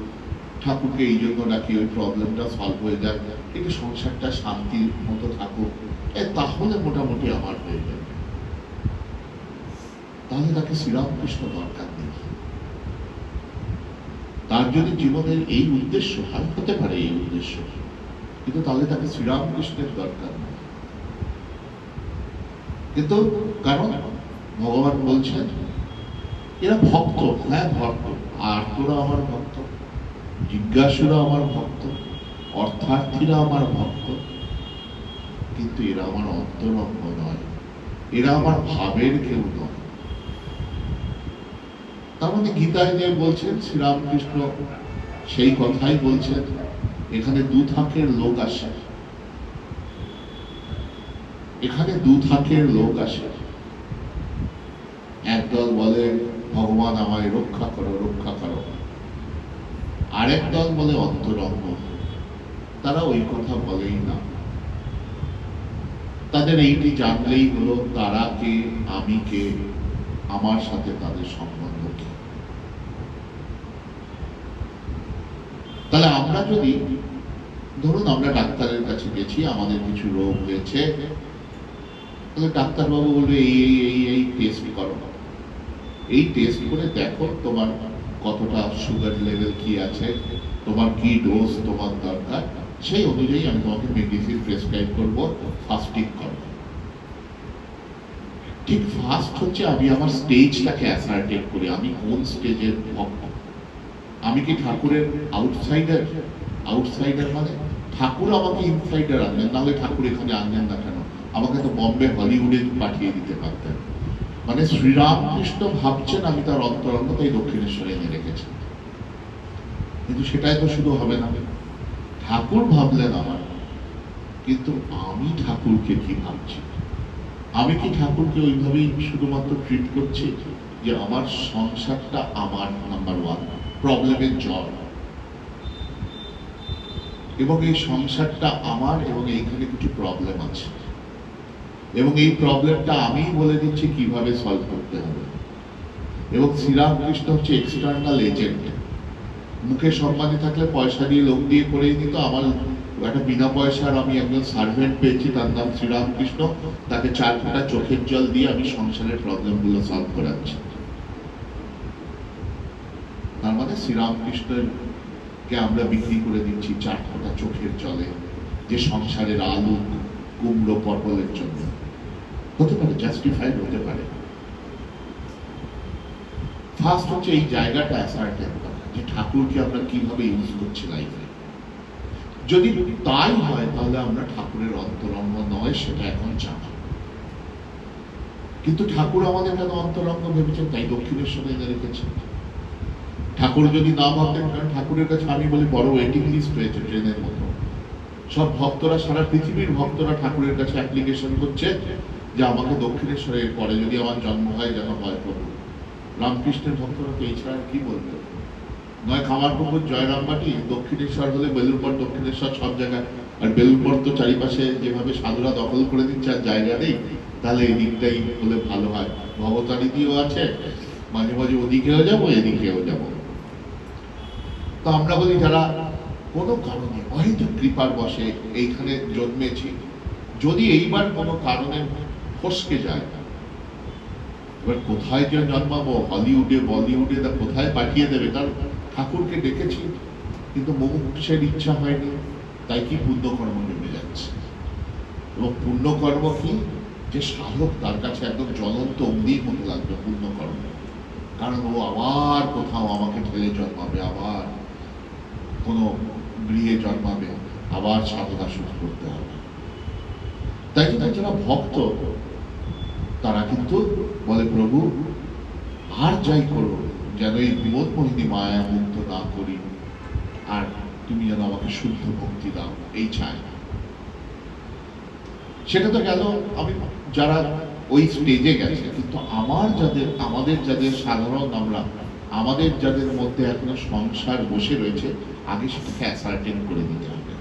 ঠাকুরকে এই জন্য নাকি ওই প্রবলেমটা সলভ হয়ে যায়, একটু সংসারটা শান্তির মতো থাকুক, তাহলে মোটামুটি আমার হয়ে যাবে। তাহলে তাকে শ্রীরামকৃষ্ণ দরকার নেই। তার যদি জীবনের এই উদ্দেশ্য হয়, হতে পারে এই উদ্দেশ্য, কিন্তু তাহলে তাকে শ্রীরামকৃষ্ণের দরকার নেই। কিন্তু কারণ ভগবান বলছেন এরা ভক্ত, হ্যাঁ ভক্ত, আর তোরা আমার ভক্ত, জিজ্ঞাসুরা আমার ভক্ত, অর্থার্থীরা আমার ভক্ত, কিন্তু এরা আমার অন্তরঙ্গ নয়, এরা আমার ভাবের কেউ নয়। তার মানে গীতায় যে বলছেন শ্রীরামকৃষ্ণ সেই কথাই বলছেন। এখানে দু থাকের লোক আসে, এখানে দু থাকের লোক আসে। একদল বলে ভগবান আমায় রক্ষা করো, রক্ষা করো, আরেক দল বলে অন্তরঙ্গ। তারা ওই কথা বলেই না, তাদের এইটি জানলেই হলো তারা কে, আমি কে, আমার সাথে তাদের সম্বন্ধ কি। তাহলে আমরা যদি ধরুন আমরা ডাক্তারের কাছে গেছি, আমাদের কিছু রোগ হয়েছে, তাহলে ডাক্তারবাবু বলবে এই টেস্ট করো, এই টেস্ট করে দেখো তোমার কতটা সুগার লেভেল কি আছে, তোমার কি ডোজ তোমার দরকার, সেই অনুযায়ী আমি তোমাকে মেডিসিন প্রেসক্রাইব করবো, ফাস্টিং করো। ঠিক ফার্স্ট হচ্ছে আমি আমার স্টেজটাকে অ্যাসার্টেন করি, আমি কোন স্টেজের ভক্ত। আমি কি ঠাকুরের আউটসাইডার? আউটসাইডার মানে ঠাকুর আমাকে ইনসাইডার আনলেন, নাহলে ঠাকুর এখানে আনলেন না কেন? আমাকে তো বম্বে হলিউডে পাঠিয়ে দিতে পারতেন। মানে শ্রীরামকৃষ্ণ ভাবছেন আমি তার অন্তরঙ্গ, তাই দক্ষিণেশ্বরে এনে রেখেছেন। কিন্তু সেটাই তো শুধু হবে না, ঠাকুর ভাবলেন আমার, কিন্তু আমি ঠাকুরকে কি ভাবছি? আমি কি ঠাকুরকে ওইভাবেই শুধুমাত্র ট্রিট করছি যে আমার সংসারটা আমার নাম্বার ওয়ান প্রবলেমের জল, এবং এই সংসারটা আমার, এবং এইখানে কিছু প্রবলেম আছে, এবং এই প্রবলেমটা আমি বলে দিচ্ছি কিভাবে সলভ করতে হবে। এবং শ্রীরামকৃষ্ণ হচ্ছে এক্সটার্নাল এজেন্ট। মুখে সম্মানী থাকলে পয়সা দিয়ে লোক দিয়ে করেই দিত। আমার একটা বিনা পয়সার আমি একজন সার্ভেন্ট পেয়েছি, তার নাম শ্রীরামকৃষ্ণ, তাকে 4 ফোঁটা চোখের জল দিয়ে আমি সংসারের প্রবলেমগুলো সলভ করাচ্ছি। তার মানে শ্রীরামকৃষ্ণের কে আমরা বিক্রি করে দিচ্ছি 4 ফোঁটা চোখের জলে, যে সংসারের আলু কুমড়ো পটলের জন্য। হতে পারে, জাস্টিফাইড হতে পারে। ফার্স্ট হচ্ছে এই জায়গাটা অ্যাসার্টেন করা যে ঠাকুরকে আমরা কিভাবে ইউজ করছি লাইফে। যদি তাই হয় তাহলে আমরা ঠাকুরের অন্তরঙ্গ নয়, সেটা এখন জানা। কিন্তু ঠাকুর আমাদের কেন অন্তরঙ্গ ভেবেছেন, তাই দক্ষিণেশ্বরে এনে রেখেছেন। ঠাকুর যদি না ভাবতেন, কারণ ঠাকুরের কাছে আমি বলি বড় ওয়েটিং লিস্ট রয়েছে ট্রেনের মতো। সব ভক্তরা, সারা পৃথিবীর ভক্তরা ঠাকুরের কাছে অ্যাপ্লিকেশন করছে যে আমাকে দক্ষিণেশ্বরের পরে যদি আমার জন্ম হয় যেন হয় প্রভু। রামকৃষ্ণের ভক্তরা তো এছাড়া কি বলবে? নয় কামারপুকুর জয়রামবাটি, দক্ষিণেশ্বর হলে বেলুড়মঠ, দক্ষিণেশ্বর সব জায়গায়। আর বেলুড়মঠ তো চারিপাশে যেভাবে সাধুরা দখল করে দিচ্ছে আর জায়গা নেই, তাহলে এই দিকটাই হলে ভালো হয়। ভবতারিদিও আছে, মাঝে মাঝে ওদিকেও যাবো এদিকেও যাবো। তো আমরা বলি যারা কোনো কারণে হয়তো কৃপার বসে এইখানে জন্মেছি, যদি এইবার কোনো কারণে ফসকে যায়, এবার কোথায় যে জন্মাবো, হলিউডে বলিউডে, তা কোথায় পাঠিয়ে দেবে? কারণ ঠাকুরকে ডেকেছি কিন্তু মুমুক্ষুর ইচ্ছা হয়নি, তাই কি পুণ্যকর্ম নেমে যাচ্ছে। এবং পুণ্যকর্ম কি, যে সাধক তার কাছে একদম জ্বলন্ত অগ্নির মতো লাগবে পুণ্যকর্ম। কারণ ও আবার কোথাও আমাকে ঠেলে জন্মাবে, আবার কোনো গৃহে জন্মাবে, আবার সাধনা শুরু করতে হবে। তাই জন্য যারা ভক্ত তারা কিন্তু বলে প্রভু আর যাই করো যেন এই বিমোদ মোহিনী মায়া মুক্ত না করি, আর তুমি যেন আমাকে শুদ্ধ ভক্তি দাও, এই চাই। সেটা তো গেল আমি যারা ওই স্টেজে গেছে, কিন্তু আমাদের যাদের সাধারণ আমরা, আমাদের যাদের মধ্যে এখনো সংসার বসে রয়েছে, আগে সেটাকে অ্যাসার্টেন করে দিতে হবে।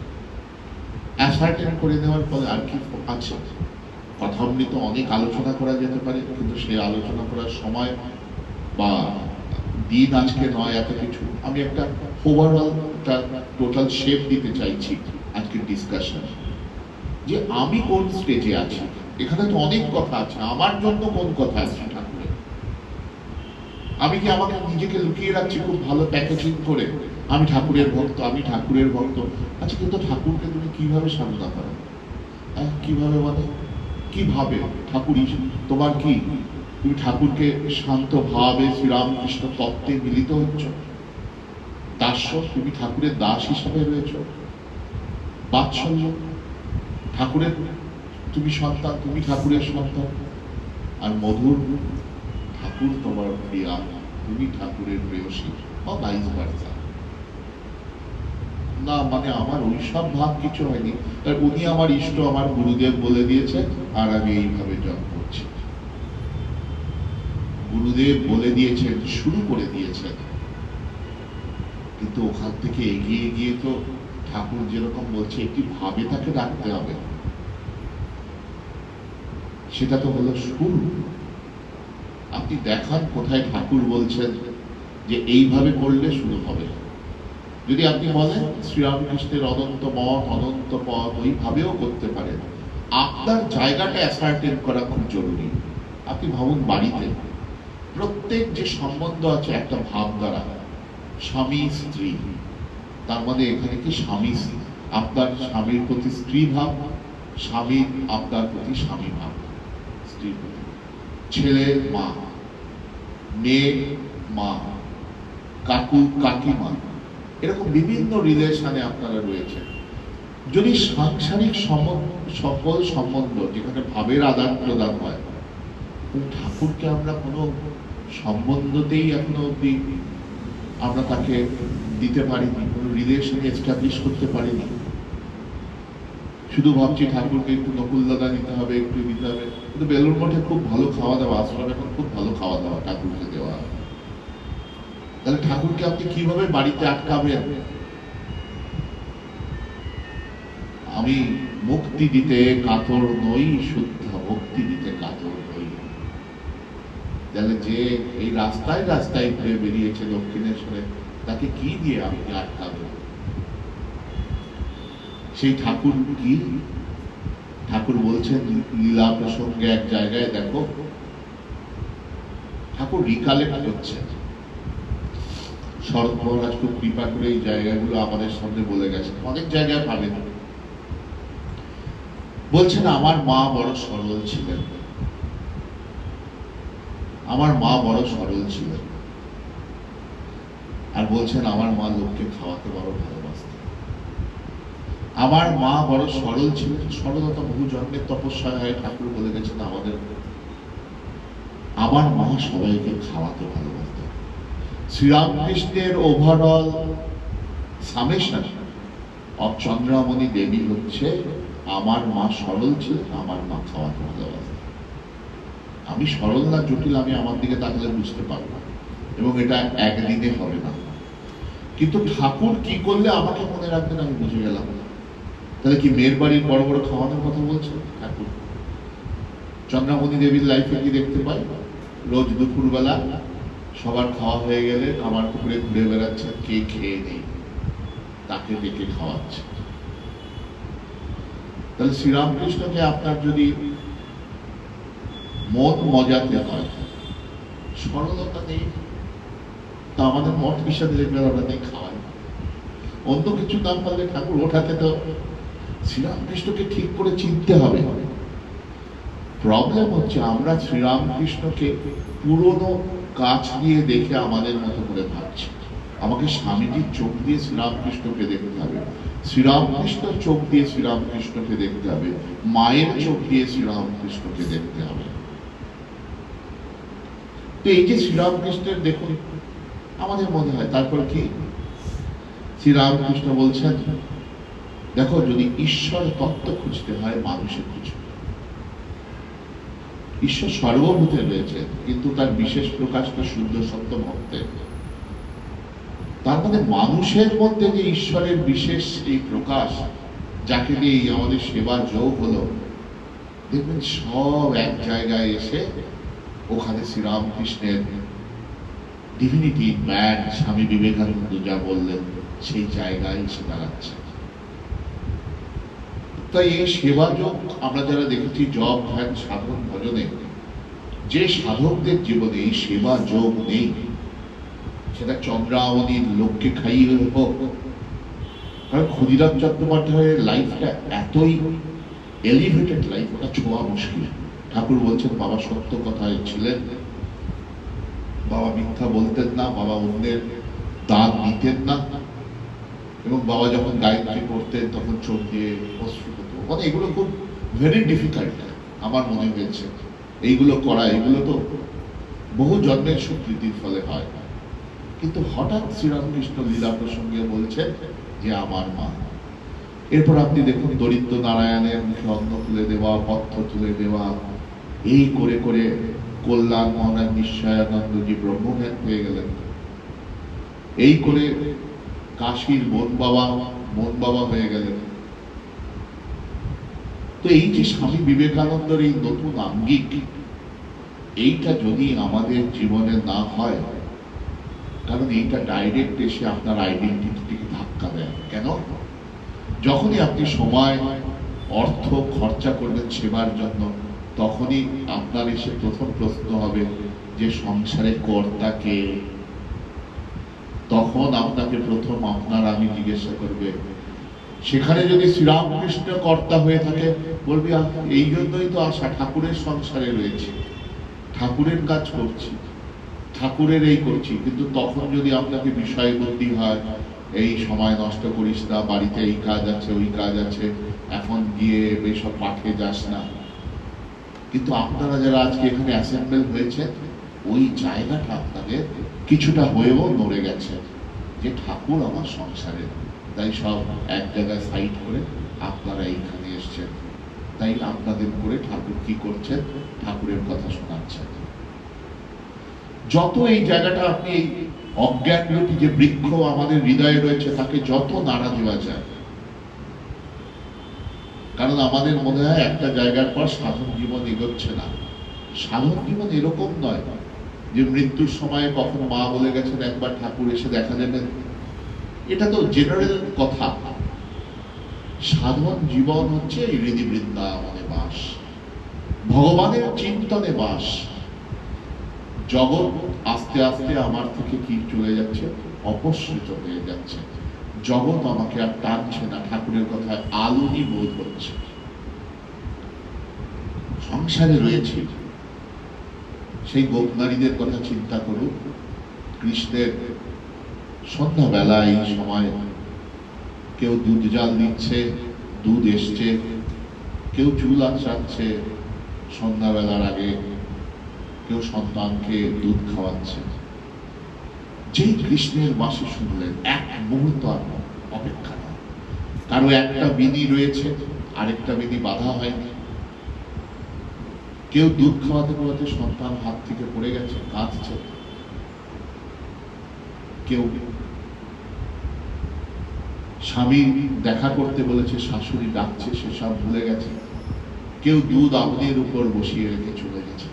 অ্যাসার্টেন করে নেওয়ার ফলে আর কি আছে? কথামৃত অনেক আলোচনা করা যেতে পারে, কিন্তু সেই আলোচনা করার সময় বা দিন আজকে নয় এত কিছু, আমি একটা ওভারঅল টোটাল শেপ দিতে চাইছি আজকের ডিসকাশন, যে আমি কোন স্টেজে আছি। এখানে তো অনেক কথা আছে, আমার জন্য কোন কথা আছে ঠাকুরের? আমি কি আমাকে নিজেকে লুকিয়ে রাখছি খুব ভালো প্যাকেজিং করে, আমি ঠাকুরের ভক্ত, আমি ঠাকুরের ভক্ত। আচ্ছা, কিন্তু ঠাকুরকে তুমি কিভাবে সাধনা করো? হ্যাঁ, কিভাবে মানে কিভাবে ঠাকুর তোমার কি, তুমি ঠাকুরকে শান্ত ভাবে শ্রীরামকৃষ্ণ তত্ত্বে মিলিত হচ্ছ? দাস্য, তুমি ঠাকুরের দাস হিসাবে রয়েছ। বাৎসল্য, ঠাকুরের তুমি সন্তান, তুমি ঠাকুরের সন্তান। আর মধুর, ঠাকুর তোমার প্রিয়া, তুমি ঠাকুরের প্রেয়সী, বা ভাইস ভার্সা। না মানে আমার ওইসব ভাব কিছু হয়নি, উনি আমার ইষ্ট, আমার গুরুদেব বলে দিয়েছে, আর আমি এইভাবে জপ করছি। গুরুদেব বলে দিয়েছেন, শুরু করে দিয়েছেন, কিন্তু ওখান থেকে এগিয়ে গিয়ে তো ঠাকুর যেরকম বলছে একটি ভাবে তাকে রাখতে হবে, সেটা তো হলো শুরু। আপনি দেখান কোথায় ঠাকুর বলছেন যে এইভাবে করলে শুরু হবে। যদি আপনি বলেন শ্রীরামকৃষ্ণের অনন্ত মত, অনন্ত পথ, ওইভাবেও করতে পারেন, আপনার জায়গাটা অ্যাসার্টেন করা খুব জরুরি। আপনি ভাবুন, বাড়িতে প্রত্যেক যে সম্বন্ধ আছে একটা ভাব দ্বারা, স্বামী স্ত্রী, তার মানে এখানে কি স্বামী, আপনার স্বামীর প্রতি স্ত্রী ভাব, স্বামী আপনার প্রতি স্বামী ভাব, স্ত্রীর প্রতি, ছেলে মা, মেয়ে মা, কাকু কাকিমা, এরকম বিভিন্ন রিলেশনে আপনারা রয়েছে। যদি সাংসারিক সকল সম্বন্ধ যেখানে ভাবের আদান প্রদান হয়, ঠাকুরকে আমরা কোনো সম্বন্ধতেই এখনো অব্দি আমরা তাকে দিতে পারিনি, কোনো রিলেশন এস্টাবলিশ করতে পারিনি। শুধু ভাবছি ঠাকুরকে একটু নকুলদাদা নিতে হবে, একটু দিতে হবে। কিন্তু বেলুড় মঠে খুব ভালো খাওয়া দাওয়া, আশ্রমে এখন খুব ভালো খাওয়া দাওয়া ঠাকুরকে দেওয়া। তাহলে ঠাকুরকে আপনি কিভাবে বাড়িতে আটকাবেন? আমি মুক্তি দিতে কাতর নই, শুদ্ধ মুক্তি দিতে কাতর নই। তাহলে যে এই রাস্তায় রাস্তায় ঘুরে বেরিয়েছে দক্ষিণেশ্বরে, তাকে কি দিয়ে আপনি আটকাবেন? সেই ঠাকুর কি? ঠাকুর বলছেন লীলা প্রসঙ্গে এক জায়গায়, দেখো ঠাকুর রিকালেক্ট করছেন। শরৎ মহারাজ খুব কৃপা করে এই জায়গাগুলো আমাদের সামনে বলে গেছেন, অনেক জায়গায় পাবেন। বলছেন আমার মা বড় সরল ছিলেন, আমার মা বড় সরল ছিলেন। আর বলছেন আমার মা লোককে খাওয়াতে বড় ভালোবাসতেন। আমার মা বড় সরল ছিলেন, সরলতা বহু জন্মের তপস্যা হয়, ঠাকুর বলে গেছেন আমাদের। আমার মা সবাইকে খাওয়াতে ভালোবাসতেন। শ্রীরামকৃষ্ণের ওভারঅল সামেশন অফ চন্দ্রামণি দেবী হচ্ছে আমার মা সরল ছিলেন, আমার মা খাওয়াতে ভালোবাসতেন। আমি সরল না জটিল, আমি আমার দিকে তাকালে বুঝতে পারবো, এবং এটা একদিনে হবে না। কিন্তু ঠাকুর কি করলে আমাকে মনে রাখবেন আমি বুঝে গেলাম। তাহলে কি মেয়ের বাড়ির বড় বড় খাওয়ানোর কথা বলছে ঠাকুর? চন্দ্রামণি দেবীর লাইফে কি দেখতে পাই? রোজ দুপুরবেলা সবার খাওয়া হয়ে গেলে আমার পুকুরে ঘুরে বেড়াচ্ছে, কে খেয়ে নেই, তাকে ডেকে খাওয়াচ্ছে। তাহলে শ্রীরামকৃষ্ণকে আপনার যদি মন মজাতে হয়, সরলতা নেই, তা আমাদের মঠ বিষাদ দেখবেন আমরা নেই খাওয়াই। অন্য কিছু নাম পারলে ঠাকুর ওঠাতে তো শ্রীরামকৃষ্ণকে ঠিক করে চিনতে হবে। প্রবলেম হচ্ছে আমরা শ্রীরামকৃষ্ণকে পুরনো কাজ দিয়ে দেখে আমাদের মতো করে ভাবছি। আমাকে স্বামীজির চোখ দিয়ে শ্রীরামকৃষ্ণকে দেখতে হবে, শ্রীরামকৃষ্ণের চোখ দিয়ে শ্রীরামকৃষ্ণকে দেখতে হবে, মায়ের চোখ দিয়ে শ্রীরামকৃষ্ণকে দেখতে হবে। তো এই যে শ্রীরামকৃষ্ণের দেখুন আমাদের মনে হয়, তারপর কি শ্রীরামকৃষ্ণ বলছেন, দেখো যদি ঈশ্বর তত্ত্ব খুঁজতে হয় মানুষে খুঁজবে। ঈশ্বর সর্বভূতে রয়েছে, কিন্তু তার বিশেষ প্রকাশটা শুদ্ধ সত্য ভক্তের। তার মানে মানুষের মধ্যে যে ঈশ্বরের বিশেষ এই প্রকাশ, যাকে দিয়ে আমাদের সেবা যোগ হলো, দেখবেন সব এক জায়গায় এসে ওখানে শ্রীরামকৃষ্ণের ডিভিনিটি ম্যান স্বামী বিবেকানন্দ যা বললেন সেই জায়গায় এসে দাঁড়াচ্ছে। তাই এই সেবা যোগ আমরা যারা দেখেছি জপ ধ্যান সাধন ভজনে, যে সাধকদের জীবনে এই সেবা যোগ নেই, সেটা চন্দ্রাবলীর লোককে খাইয়ে হোক, কারণ ক্ষুদিরাম চট্টোপাধ্যায়ের লাইফটা এতই এলিভেটেড লাইফ, ওটা ছোঁয়া মুশকিল। ঠাকুর বলছেন বাবা সত্য কথায় ছিলেন, বাবা মিথ্যা বলতেন না, বাবা অন্যের দান নিতেন না, এবং বাবা যখন গায়ত্রী করতেন তখন চোখ দিয়ে অশ্রু হতো। মানে এগুলো খুব ভেরি ডিফিকাল্ট আমার মনে হয়েছে এইগুলো করা। এগুলো তো বহু জন্মের স্বীকৃতির ফলে হয়, কিন্তু হঠাৎ শ্রীরামকৃষ্ণ লীলা প্রসঙ্গে বলছেন যে আমার মা। এরপর আপনি দেখুন দরিদ্র নারায়ণের মুখে অন্ন তুলে দেওয়া, পথ্য তুলে দেওয়া, এই করে করে কল্যাণ মহারাজ নিশ্চয়ানন্দজি ব্রহ্মজ্ঞান হয়ে গেলেন। এই করে কাশীর মন বাবা হয়ে গেলেন। তো এই যে স্বামী বিবেকানন্দের এই নতুন আঙ্গিক, এইটা যদি আমাদের জীবনে না হয়, কারণ এইটা ডাইরেক্ট এসে আপনার আইডেন্টিটিকে ধাক্কা দেয়। কেন? যখনই আপনি সময় অর্থ খরচা করবেন সেবার জন্য, তখনই আপনার এসে প্রথম প্রশ্ন হবে যে সংসারের কর্তা কে। তখন আপনাকে প্রথম আপনার আমি জিজ্ঞাসা করবে। সেখানে যদি শ্রীরামকৃষ্ণ কর্তা হয়ে থাকে, বলবি এই জন্যই তো আশা, ঠাকুরের সংসারে রয়েছে, ঠাকুরের কাজ করছি, ঠাকুরের এই করছি। কিন্তু তখন যদি আপনাকে বিষয় বুদ্ধি হয়, এই সময় নষ্ট করিস না, বাড়িতে এই কাজ আছে ওই কাজ আছে, এখন গিয়ে বেসব পাঠে যাস না। কিন্তু আপনারা যারা আজকে এখানে অ্যাসেম্বল হয়েছে, ওই জায়গাটা আপনাদের কিছুটা হয়েও নড়ে গেছে যে ঠাকুর আমার সংসারে। তাই সব এক জায়গায় সাইড করে আপনারা এইখানে এসছেন। তাই আপনাদের করে ঠাকুর কি করছেন, ঠাকুরের কথা শোনাচ্ছেন। যত এই জায়গাটা আপনি এই অজ্ঞান রূপী যে বৃক্ষ আমাদের হৃদয়ে রয়েছে, তাকে যত নাড়া দেওয়া যায়, কারণ আমাদের মনে হয় একটা জায়গার পর সাধন জীবন এগোচ্ছে না। সাধন জীবন এরকম নয় যে মৃত্যুর সময় কখন মা বলে গেছেন একবার ঠাকুর এসে দেখা যাবেন, এটা তো জেনারেল কথা। সাধন জীবন হচ্ছে হৃদি বৃন্দাবনে বাস, ভগবানের চিন্তনে বাস। জগৎ আস্তে আস্তে আমার থেকে কি চলে যাচ্ছে, অপসৃত হয়ে যাচ্ছে। জগৎ আমাকে আর টানছে না, ঠাকুরের কথায় আলোনি বোধ হচ্ছে। সংসারে রয়েছে, সেই গোপনারীদের কথা চিন্তা করুন। কৃষ্ণের সন্ধ্যাবেলা এই সময় কেউ দুধ জাল দিচ্ছে, দুধ এসছে, কেউ চুল আঁচড়াচ্ছে সন্ধ্যাবেলার আগে, কেউ সন্তানকে দুধ খাওয়াচ্ছে। যেই কৃষ্ণের বাসে শুনলেন, এক মুহূর্ত আর অপেক্ষা না। কারো একটা বিধি রয়েছে, আরেকটা বিধি বাধা হয়নি। কেউ দুধ খাওয়াতে খাওয়াতে সন্তান হাত থেকে পড়ে গেছে, কাঁদছে। কেউ স্বামী দেখা করতে বলেছে, শাশুড়ি ডাকছে, সেসব ভুলে গেছে। কেউ দুধ আগুনের উপর বসিয়ে রেখে চলে গেছে।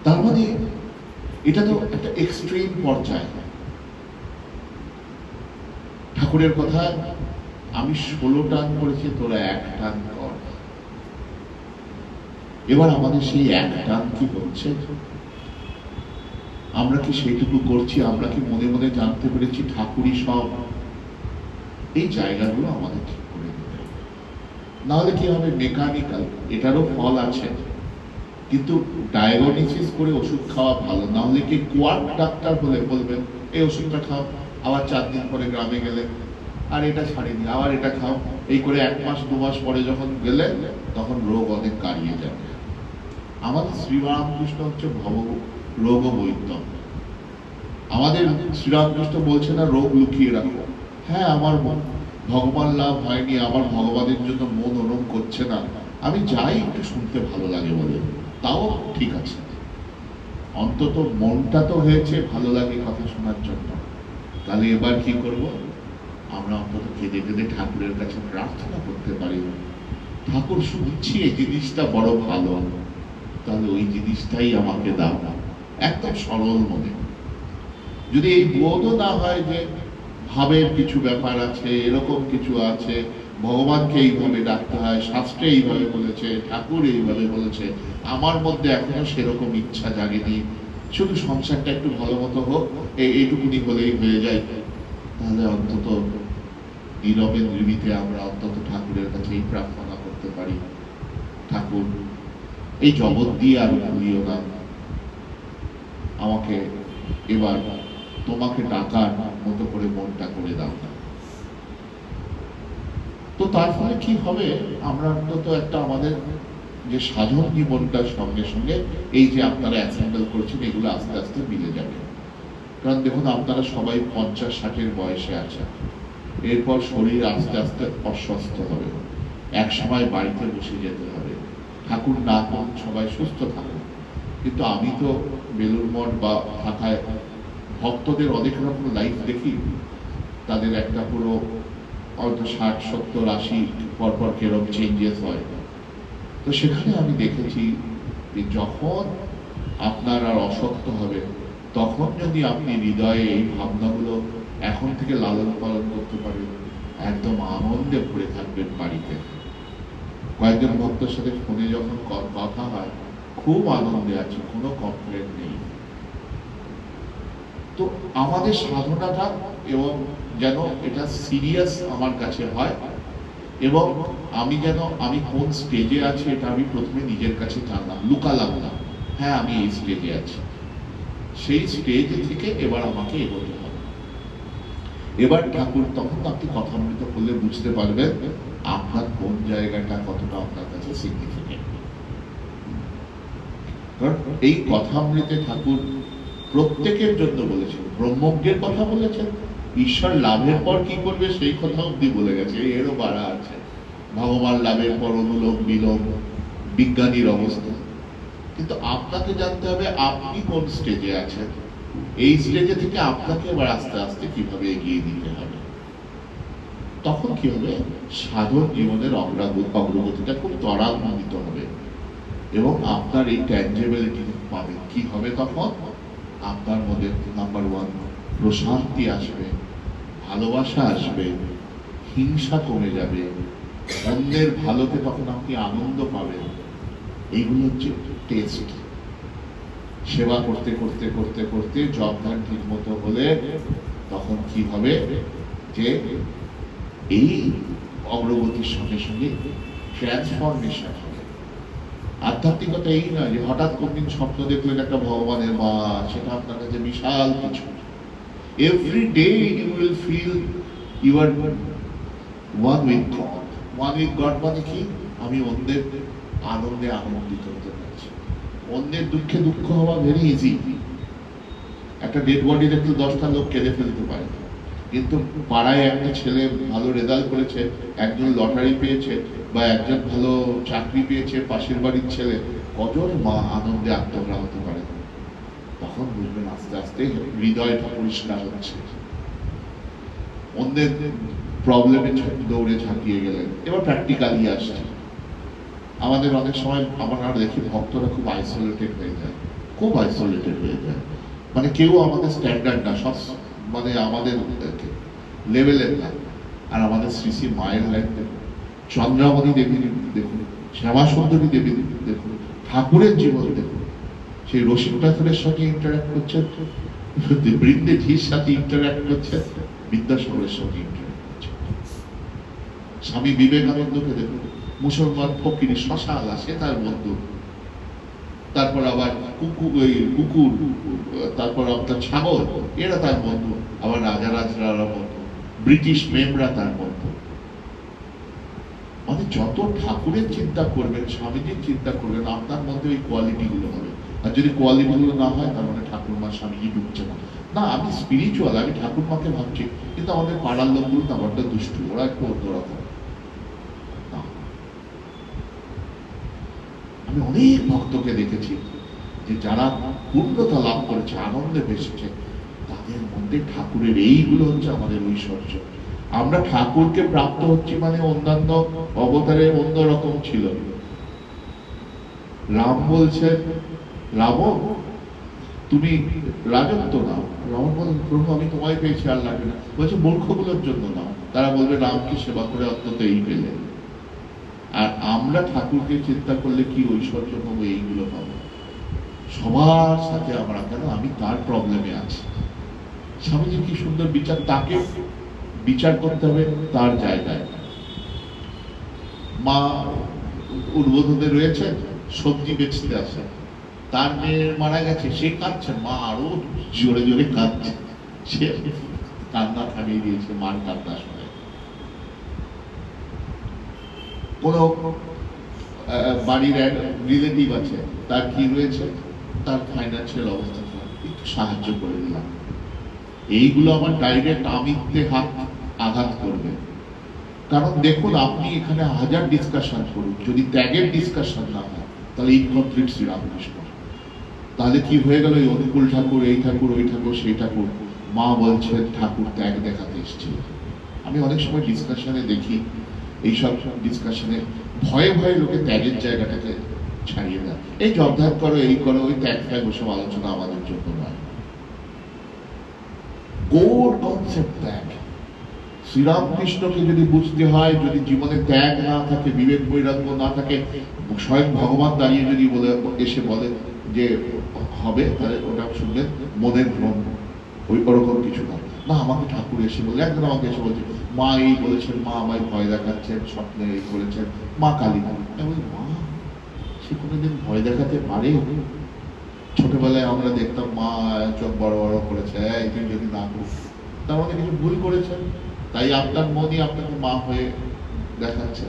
তার মানে এটা তো একটা এক্সট্রিম পর্যায়ে। ঠাকুরের কথা, আমি 16 টান করেছি, তোরা 1 টান কর। এবার আমাদের সেই 1 টান কি হচ্ছে? আমরা কি সেইটুকু করছি? আমরা কি মনে মনে জানতে পেরেছি ঠাকুরই সব? এই জায়গাগুলো আমাদের ঠিক করে দিতে হবে। নাহলে কি হবে, মেকানিক্যাল। এটারও ফল আছে, কিন্তু ডায়াগনোসিস করে ওষুধ খাওয়া ভালো। না হলে কি কোয়ার্ক ডাক্তার বলে বলবেন এই ওষুধটা খাও, আবার 4 দিন পরে গ্রামে গেলে আর এটা ছাড়েনি, আবার এটা খাও। এই করে 1 মাস 2 মাস পরে যখন গেলে, তখন রোগ অনেক কারিয়ে যাবে। আমাদের শ্রীরামকৃষ্ণ হচ্ছে ভব রোগ বৈদ্য। আমাদের শ্রীরামকৃষ্ণ বলছে না রোগ লুকিয়ে রাখো। হ্যাঁ, আমার ভগবান লাভ হয়নি, আমার ভগবানের জন্য মন ওরম করছে না, আমি যাই একটু শুনতে ভালো লাগে বলে, তাও ঠিক আছে। অন্তত মনটা তো হয়েছে ভালো লাগে কথা শোনার জন্য। তাহলে এবার কি করব? আমরা অন্তত কেঁদে কেঁদে ঠাকুরের কাছে প্রার্থনা করতে পারি, ঠাকুর শুনছি এই জিনিসটা বড় ভালো, তাহলে ওই জিনিসটাই আমাকে দাও। একদম সরল মনে। যদি এই বোধও না হয় যে ভাবের কিছু ব্যাপার আছে, এরকম কিছু আছে, ভগবানকে এইভাবে ডাকতে হয়, শাস্ত্রে এইভাবে বলেছে, ঠাকুর এইভাবে বলেছে, আমার মধ্যে এখনো সেরকম ইচ্ছা জাগেনি, শুধু সংসারটা একটু ভালো মতো হোক, এইটুকুনি হলেই হয়ে যায়, তাহলে অন্তত নীরবে নির্মিতে আমরা অন্তত ঠাকুরের কাছে এই প্রার্থনা করতে পারি, ঠাকুর এই জগৎ দিয়ে আর ভুলিও না, আমাকে এবার তোমাকে ডাকার মতো করে মনটা করে দাও না। তো তার ফলে কি হবে, আমরা অন্তত একটা আমাদের যে সাধন জীবনটার সঙ্গে সঙ্গে এই যে আপনারা অ্যাসেম্বল করছেন, এগুলো আস্তে আস্তে মিলে যাবে। কারণ দেখুন, আপনারা সবাই 50-60-এর বয়সে আছেন, এরপর শরীর আস্তে আস্তে অস্বস্থ হবে, এক সময় বাড়িতে বসে যেতে হবে, ঠাকুর না করুন সবাই সুস্থ থাকুন। কিন্তু আমি তো বেলুড় মঠ বা ঢাকায় ভক্তদের অনেক রকম লাইফ দেখি, তাদের একটা পুরো হয়তো 60-70-80 পরপর কিরকম চেঞ্জেস হয়। তো সেখানে আমি দেখেছি যে যখন আপনার আর অসত্য হবে, তখন যদি আপনি হৃদয়ে এই ভাবনাগুলো এখন থেকে লালন পালন করতে পারেন, একদম আনন্দে ভরে থাকবেন বাড়িতে। কয়েকজন ভক্তের সাথে ফোনে যখন কথা হয়, খুব আনন্দে আছে, কোনো কমপ্লেন নেই। তো আমাদের সাধনাটা এবং যেন এটা সিরিয়াস আমার কাছে হয়, এবং আমি কোন স্টেজে আছি এটা আমি প্রথমে নিজের কাছে জানলাম, লুকালাম না, হ্যাঁ আমি এই স্টেজে আছি, সেই স্টেজ থেকে এবার আমাকে এগোতে হবে। এবার ঠাকুর তখন আপনি কথামৃত করলে বুঝতে পারবেন আপনার কোন জায়গাটা কতটা আপনার কাছে সিগনিফিকেন্ট। কারণ এই কথামৃতে ঠাকুর প্রত্যেকের জন্য বলেছেন, ব্রহ্মজ্ঞের কথা বলেছেন, ঈশ্বর লাভের পর কি করবে সেই কথা অব্দি বলে গেছে, এরও বাড়া আছে, ভগবান লাভের পর অনুলোম বিলোম, বিজ্ঞানীর অবস্থা। কিন্তু আপনাকে জানতে হবে আপনি কোন স্টেজে আছেন, এই স্টেজে থেকে আপনাকে এবার আস্তে আস্তে কিভাবে এগিয়ে দিতে হবে। তখন কি হবে, সাধন জীবনের অগ্রগতিটা খুব ত্বরান্বিত হবে, এবং আপনার এই ট্যাঞ্জেবিলিটি পাবেন। কি হবে তখন, আপনার মধ্যে নাম্বার 1 প্রশান্তি আসবে, ভালোবাসা আসবে, হিংসা কমে যাবে, অন্যের ভালোতে তখন আপনি আনন্দ পাবেন। এইগুলো হচ্ছে টেস্ট। সেবা করতে করতে করতে করতে জবদান ঠিক মতো হলে তখন কি হবে, যে এই অগ্রগতির সঙ্গে সঙ্গে ট্রান্সফরমেশন হবে। আধ্যাত্মিকতা এই নয় যে হঠাৎ কোনদিন স্বপ্ন দেখলেন একটা ভগবানের মা, সেটা আপনার কাছে বিশাল কিছু। Every day you will feel you are one with God. One with God মানে কি, আমি অন্যের আনন্দে আনন্দিত হতে পারছি, অন্যের দুঃখে দুঃখ হওয়া ভেরি ইজি। একটা ডেড বডি দেখলে 10টা লোক কেঁদে ফেলতে পারে, কিন্তু পাড়ায় একটা ছেলে ভালো রেজাল্ট করেছে, একজন লটারি পেয়েছে, বা একজন ভালো চাকরি পেয়েছে, পাশের বাড়ির ছেলে, কজন মা আনন্দে আত্মগ্রাহ হতে পারে। তখন বুঝবেন আস্তে আস্তে হৃদয়টা পরিষ্কার হচ্ছে, অন্যের প্রবলেমে দৌড়ে ঝাঁপিয়ে গেলেন। এবার প্র্যাকটিক্যালি আসছে, আমাদের অনেক সময় আমরা দেখি ভক্তরা খুব আইসোলেটেড হয়ে যায়, খুব আইসোলেটেড হয়ে যায়, মানে কেউ আমাদের স্ট্যান্ডার্ড না, সব মানে আমাদের লেভেলের না। আর আমাদের শ্রী শ্রী মায়ের লাইফ দেখুন, চন্দ্রাবতী দেবী দেখুন, শ্যামা সুন্দরী দেবী দেখুন, ঠাকুরের জীবন দেখুন, সেই রসিক ঠাকুরের সঙ্গে ইন্টারাক্ট করছেন, বৃন্দে ঝির সাথে ইন্টারাক্ট করছেন, বিদ্যাসাগরের সঙ্গে ইন্টারাক্ট করছেন। স্বামী বিবেকানন্দকে দেখুন, মুসলমান ফকির শশালা সে তার বন্ধু, তারপর আবার কুকুর, তারপর আপনার ছাগল, এরা তার বন্ধু, আবার রাজারা বন্ধু, ব্রিটিশ মেমরা তার বন্ধু। মানে যত ঠাকুরের চিন্তা করবেন, স্বামীজির চিন্তা করবেন, আপনার মধ্যে ওই কোয়ালিটি গুলো হবে। আর যদি কোয়ালিটি গুলো না হয়, তার মানে ঠাকুর মা স্বামীজি ঢুকছে না। না, আমি স্পিরিচুয়াল, আমি ঠাকুর মাকে ভাবছি, কিন্তু আমাদের পাড়ার লোকগুলো না বড্ড দুষ্টু, ওরা একটু অন্যরকম। আমি অনেক ভক্তকে দেখেছি যে যারা পূর্ণতা লাভ করেছে, আনন্দে ভেসেছে, তাদের মধ্যে ঠাকুরের এইগুলো হচ্ছে আমাদের ঐশ্বর্য। আমরা ঠাকুরকে প্রাপ্ত হচ্ছি মানে অন্যান্য অবতারে অন্যরকম ছিল। রাম বলছেন, রাম তুমি রাজত্ব নাও। রাবণ বলেন, প্রভু আমি তোমায় পেয়েছি, আর লাগবে না। বলছে মূর্খগুলোর জন্য নাও, তারা বলবে রামকে সেবা করে অন্তত এই পেলে। আর আমরা ঠাকুরকে চিন্তা করলে কি ঐশ্বর্য পাবো, এইগুলো পাবো। সবার সাথে আমরা কেন, আমি তার প্রবলেমে আছি। স্বামীজি কি সুন্দর বিচার, তাকে বিচার করতে হবে তার জায়গায়। মা উদ্বোধনে রয়েছে, সবজি বেচতে আসে, তার মেয়ে মারা গেছে, সে কাঁদছে, মা আরো জোরে জোরে কাঁদছে, সে কান্না থামিয়ে দিয়েছে মার কান্না শুনে। কোন বাড়ির এক রিলেটিভ আছে, তার কি রয়েছে, তার ফাইন্যান্সিয়াল অবস্থা খারাপ, একটু সাহায্য করে দিলাম। এইগুলো আমার ডাইরেক্ট আমিতে হাত আঘাত করবে। কারণ দেখুন, আপনি এখানে হাজার ডিসকাশন করুন, যদি ত্যাগের ডিসকাশন না হয় তাহলে ইনকমপ্লিট শ্রীরামকৃষ্ণ। তাহলে কি হয়ে গেল, এই অনুকূল ঠাকুর, এই ঠাকুর, ওই ঠাকুর, সেই ঠাকুর। মা বলছেন ঠাকুর ত্যাগ দেখাতে এসেছিল। আমি অনেক সময় ডিসকাশনে দেখি, এইসব ডিসকাশনে ভয়ে ভয়ে লোকে ত্যাগের জায়গাটাকে ছাড়িয়ে দেয়। এই জবধার করো, এই করো, ওই ত্যাগ ত্যাগ, ওসব আলোচনা আমাদের জন্য নয়। কোর কনসেপ্ট ত্যাগ। শ্রীরামকৃষ্ণকে যদি বুঝতে হয়, যদি জীবনে ত্যাগ না থাকে, বিবেক বৈরাগ্য না থাকে, স্বয়ং ভগবান দাঁড়িয়ে যদি বলে এসে বলে যে হবে, তাহলে ওটা শুনলে মনের ভ্রম, ওই ওরকম কিছু না। না, আমাকে ঠাকুর এসে বলে, একদিন আমাকে এসে বলছে, মা এই বলেছেন, মা আমায় ভয় দেখাচ্ছেন, স্বপ্নে এই বলেছেন, মা কালী। আমি বলি, মা সে কোনোদিন ভয় দেখাতে পারে? ছোটবেলায় আমরা দেখতাম মা চোখ বড় বড় করেছে, এই তুই যদি না করিস, তার মধ্যে কিছু ভুল করেছেন, তাই আপনার মনই আপনাকে মা হয়ে দেখাচ্ছে।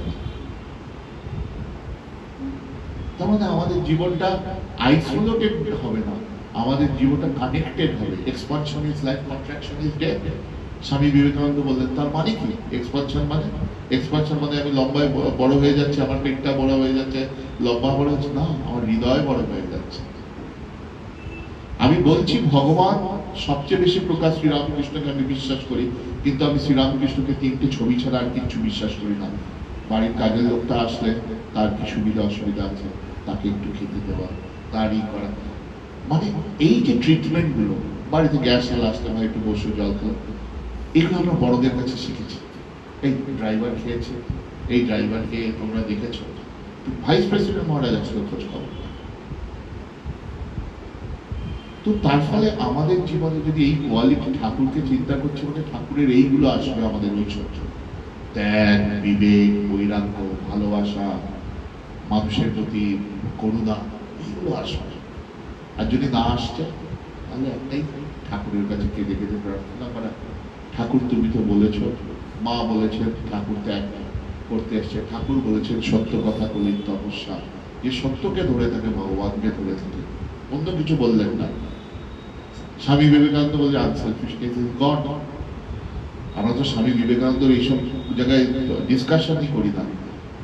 তার মানে আমাদের জীবনটা আইসোলেটেড হবে না, আমাদের জীবনটা কানেক্টেড হবে। Expansion is life, contraction is death. Swami Vivekananda বললেন, তার মানে কি এক্সপানশন মানে? এক্সপানশন মানে আমি লম্বায় বড় হয়ে যাচ্ছে, আমার পেটটা বড় হয়ে যাচ্ছে, লম্বা বড় হচ্ছে না, আমার হৃদয় বড় হয়ে যাচ্ছে। আমি বলছি ভগবান সবচেয়ে বেশি প্রকাশ শ্রীরামকৃষ্ণকে আমি বিশ্বাস করি, কিন্তু আমি শ্রীরামকৃষ্ণকে তিনটে ছবি ছাড়া আর কিছু বিশ্বাস করি না। বাড়ির কাজের লোকটা আসলে তার কি সুবিধা অসুবিধা আছে, তাকে একটু খেতে দেওয়া, তারই করা, মানে এই যে ট্রিটমেন্ট গুলো, বাড়িতে গ্যাস আসতে হয়, একটু বসে জল খাও, এগুলো আমরা বড়দের কাছে শিখেছি। এই ড্রাইভার খেয়েছে, এই ড্রাইভারকে তোমরা দেখেছো, ভাইস প্রেসিডেন্ট মহারাজ আসলে খোঁজ খবর। তো তার ফলে আমাদের জীবনে যদি এই কোয়ালিটি, ঠাকুরকে চিন্তা করছে মানে ঠাকুরের এইগুলো আসবে আমাদের ঐশ্বর্য, ত্যাগ, বিবেক, বৈরাগ্য, ভালোবাসা, মানুষের প্রতি করুণা, এগুলো আসবে। আর যদি না আসছে, তাহলে একটাই, ঠাকুরের কাছে কেঁদে কেঁদে প্রার্থনা করা, ঠাকুর তুমি তো বলেছ, মা বলেছেন ঠাকুর ত্যাগ করতে এসছে, ঠাকুর বলেছেন সত্য কথা বলির তপস্যা, যে সত্যকে ধরে থাকে ভগবানকে ধরে থাকে, অন্য কিছু বললেন না। স্বামী বিবেকানন্দ বলে আনসেলফিশনেস ইজ গড। আমরা তো স্বামী বিবেকানন্দের এইসব জায়গায় ডিসকাশনই করি না।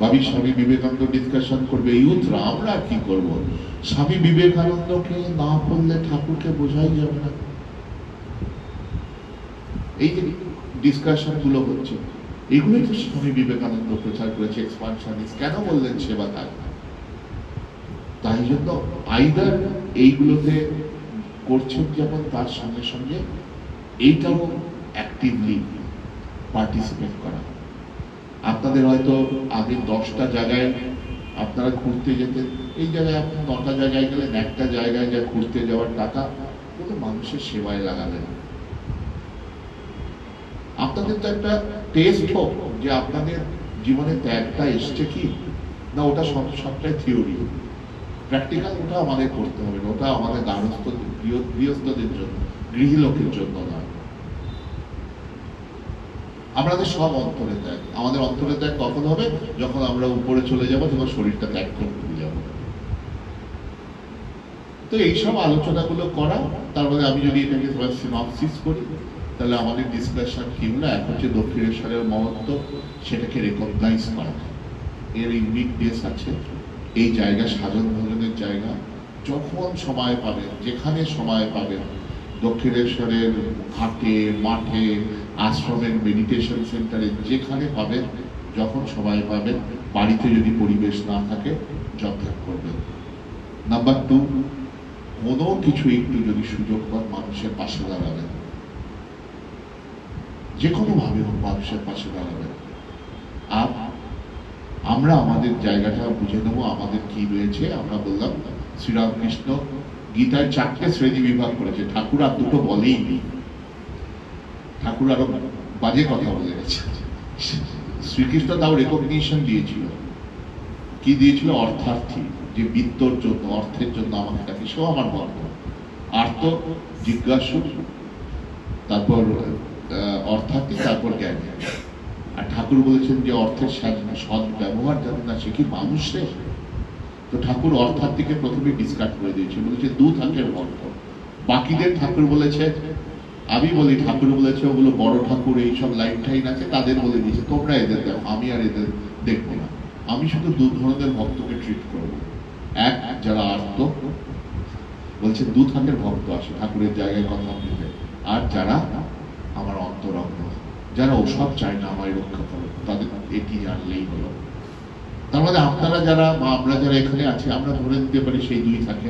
ভাবি স্বামী বিবেকানন্দ ডিসকাশন করবে ইউথরা, আমরা কি করব? স্বামী বিবেকানন্দকে না পড়লে ঠাকুরকে বোঝাই যাবে না। এই যে ডিসকাশন গুলো হচ্ছে, এগুলোই তো স্বামী বিবেকানন্দ প্রচার করেছে। এক্সপানশনিস্ট কেন বললেন সেবা কাজ? তাই জন্য আইদার এইগুলোতে করছেন যেমন, তার সঙ্গে সঙ্গে এইটাও অ্যাক্টিভলি পার্টিসিপেট করা। আপনাদের হয়তো আগে 10টা জায়গায় আপনারা ঘুরতে যেতেন, এই জায়গায় আপনি 9টা জায়গায় গেলেন, একটা জায়গায় যা ঘুরতে যাওয়ার টাকা পুরো মানুষের সেবায় লাগালেন। আপনাদের তো একটা টেস্ট হোক যে আপনাদের জীবনে ত্যাগটা এসছে কি না, ওটা সবটাই থিওরি। প্র্যাকটিক্যাল ওটা আমাদের করতে হবে, ওটা আমাদের গৃহস্থদের জন্য, গৃহী লোকের জন্য নয়। আমাদের সব অন্তরে ত্যাগ, আমাদের অন্তরে ত্যাগ কখন হবে? যখন আমরা উপরে চলে যাব, তখন শরীরটা ত্যাগ করে যাব। তো এইসব আলোচনাগুলো করা, তারপরে আমি যদি এটাকে সিনপসিস করি, তাহলে আমাদের ডিসকাশন কি হলো? এক হচ্ছে দক্ষিণেশ্বরের মহত্ব, সেটাকে রেকগনাইজ করা, এর ইউনিকনেস আছে, এই জায়গা সাধন ভজনের জায়গা। যখন সময় পাবেন, যেখানে সময় পাবেন, দক্ষিণেশ্বরের ঘাটে, মাঠে, আশ্রমের মেডিটেশন সেন্টারে, যেখানে পাবেন, যখন সময় পাবেন, বাড়িতে যদি পরিবেশ না থাকে, জপ করবেন। নাম্বার 2, কোনো কিছু একটু যদি সুযোগ পান মানুষের পাশে দাঁড়াবেন, যে কোনো ভাবে হোক মানুষের পাশে দাঁড়াবেন। আর আমরা আমাদের জায়গাটা বুঝে নেবো, আমাদের কি রয়েছে। আমরা বললাম শ্রীরামকৃষ্ণ গীতায় 4টে শ্রেণী বিভাগ করেছে, ঠাকুর আর দুটো বলেই নি, ঠাকুর আরো বাজে কথা বলে গেছে। শ্রীকৃষ্ণ তাও রেকগনিশন দিয়েছিল, কি দিয়েছিল? অর্থার্থী, যে বিত্তর জন্য, অর্থের জন্য আমাকে ডাকে, সেও আমার ভক্ত। আর্ত, জিজ্ঞাসু, তারপর অর্থার্থী, তারপর জ্ঞানী। আর ঠাকুর বলেছেন যে অর্থের সৎ ব্যবহার জানে না সে কি মানুষ রে? তো ঠাকুর অর্থার্থীকে প্রথমে ডিসকার্ড করে দিয়েছে, বলেছে দু থাকের ভক্ত। বাকিদের ঠাকুর বলেছে, আমি বলি ঠাকুর বলেছে ওগুলো বড় ঠাকুর, এইসব লাইন টাইন আছে, তাদের বলে দিয়েছে তোমরা এদের দেখো, আমি আর এদের দেখবো না। আমি শুধু দু ধরনের ভক্তকে ট্রিট করবো। এক, যারা আর্ত, বলছে দু থাকের ভক্ত আসে ঠাকুরের জায়গায় কথা বলতে, আর যারা আমার অন্তরঙ্গ, যারা ওসব চায় না আমায় রক্ষা করে, তাদের এটি জানলেই হলো। তার মানে আপনারা যারা বা আমরা যারা এখানে আছি, আমরা ধরে নিতে পারি সেই দুই থাকে,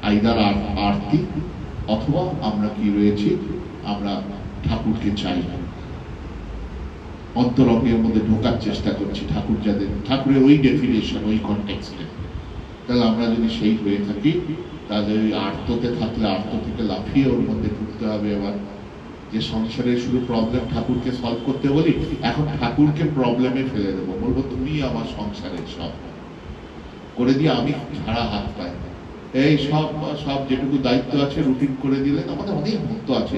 আইদার আরতি, অথবা আমরা কি রয়েছি, আমরা ঠাকুরকে চাই না, অন্তরঙ্গের মধ্যে ঢোকার চেষ্টা করছি, ঠাকুর যাদের, ঠাকুরের ওই ডেফিনেশন, ওই কনটেক্সটে। তাহলে আমরা যদি সেই হয়ে থাকি, তাহলে ওই আর্ততে থাকলে আর্ত থেকে লাফিয়ে ওর মধ্যে ঢুকতে হবে। এবার যে সংসারের শুধু প্রবলেম ঠাকুরকে সলভ করতে বলি, এখন ঠাকুরকে প্রবলেমে ফেলে দেবো, বলবো তুমি আমার সংসারের সব করে দিয়ে আমি ছাড়া হাত পাই, এই সব সব যেটুকু দায়িত্ব আছে রুটিন করে দিলে। আমাদের অনেক ভক্ত আছে,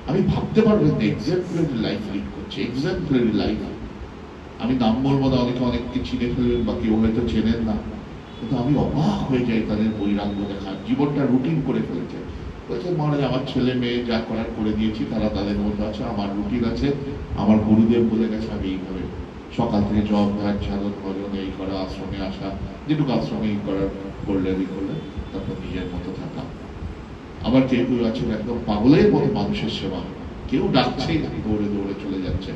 আমি ভাবতে পারবেন না এক্সাম্পলারি লাইফ লিড করছে, এক্সাম্পলারি লাইফ। আমি নাম বলবো না, অনেকে অনেককে চিনে ফেলবেন বা কেউ হয়তো চেনেন না, কিন্তু আমি অবাক হয়ে যাই তাদের বৈরাগ্য দেখা, জীবনটা রুটিন করে ফেলেছে। বলছে মহারাজ আমার ছেলে মেয়ে যা করার করে দিয়েছি, তারা তাদের মধ্যে আছে, আমার রুটিন আছে, আমার গুরুদেব বলে গেছে আমি এইভাবে সকাল থেকে জব ধ্যান সাধন ভজন এই করা, আশ্রমে আসা, যেটুকু আশ্রমে এই করার করলে তারপর নিজের মতো থাকা। আবার কেউ কেউ আছেন একদম পাগলের মতো মানুষের সেবা, কেউ ডাকছেই না, দৌড়ে দৌড়ে চলে যাচ্ছে।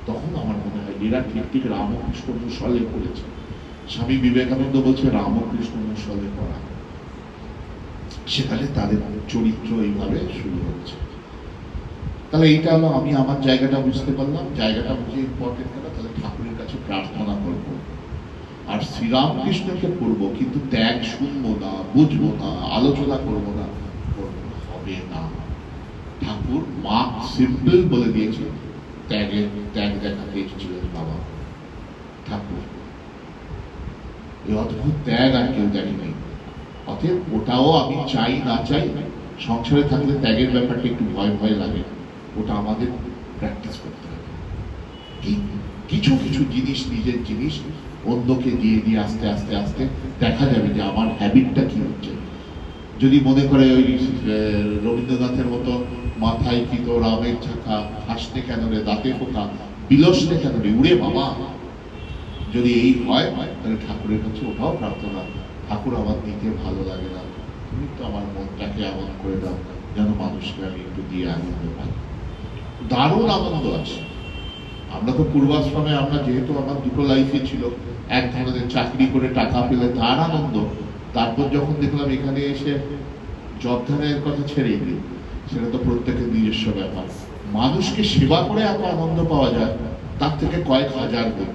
তখন আমার মনে হয় এরা ঠিক ঠিক রামকৃষ্ণ মুসলে করেছে। স্বামী বিবেকানন্দ বলছে রামকৃষ্ণ মুসলে করা, সেখানে তাদের চরিত্র এইভাবে শুরু হচ্ছে। তাহলে এইটা হলো, আমি আমার জায়গাটা বুঝতে পারলাম, জায়গাটা বুঝে ইম্পর্টেন্ট কেন, তাহলে ঠাকুরের কাছে প্রার্থনা করব আর শ্রীরামকৃষ্ণকে পড়বো, কিন্তু ত্যাগ শুনবো না, বুঝবো না, আলোচনা করবো না, হবে না। ঠাকুর মা সিম্পল বলে দিয়েছে, ত্যাগ দেখাতে এসেছিলেন বাবা ঠাকুর। এই অদ্ভুত ত্যাগ আর কেউ দেখেনি। অতএব ওটাও আমি চাই না চাই, সংসারে থাকলে ত্যাগের ব্যাপারটা একটু ভয় ভয় লাগে, ওটা আমাদের প্র্যাকটিস করতে হবে। কিছু কিছু জিনিস, নিজের জিনিস অন্যকে দিয়ে দিয়ে আস্তে আস্তে আস্তে দেখা যাবে যে আমার হ্যাবিটটা কি হচ্ছে। যদি মনে করে ওই রবীন্দ্রনাথের মতো মাথায় কি তো রামের ছাকা, হাসতে কেন রে দাঁতে পোকা, বিলসতে কেন রে উড়ে বাবা, যদি এই হয় তাহলে ঠাকুরের কাছে ওটাও প্রার্থনা, ঠাকুর আমার দিতে ভালো লাগে না, তুমি তো আমার মনটাকে এমন করে দাও যেন মানুষকে আমি একটু দিয়ে আনন্দ পাই। দারুণ আনন্দ আছে। আমরা তো পূর্বাশ্রমে, আমরা যেহেতু আমার দুটো লাইফে ছিল, এক ধরনের চাকরি করে টাকা পেলে তার আনন্দ, তারপর যখন দেখলাম এখানে এসে জবধানের কথা ছেড়েই দিই, সেটা তো প্রত্যেকের নিজস্ব ব্যাপার। মানুষকে সেবা করে এত আনন্দ পাওয়া যায়, তার থেকে কয়েক হাজার গুণ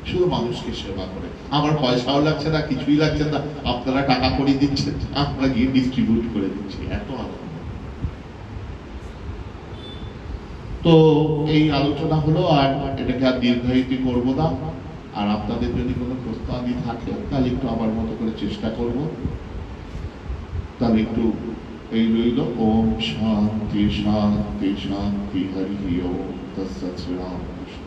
শুধু মানুষকে সেবা করে। আমার পয়সাও লাগছে না, কিছুই লাগছে না, আপনারা টাকা করে দিচ্ছেন, আমরা গিয়ে ডিস্ট্রিবিউট করে দিচ্ছি, এত আনন্দ। তো এই আলোচনা হলো, আর এটাকে আর দীর্ঘায়িত করবো না। আর আপনাদের যদি কোনো প্রস্তাবি থাকে তাহলে একটু আমার মতো করে চেষ্টা করব। তাহলে একটু এই রইল। ওম শান্তি শান্তি শান্তি, হরি ওম তৎসৎ। শ্রী রামকৃষ্ণ।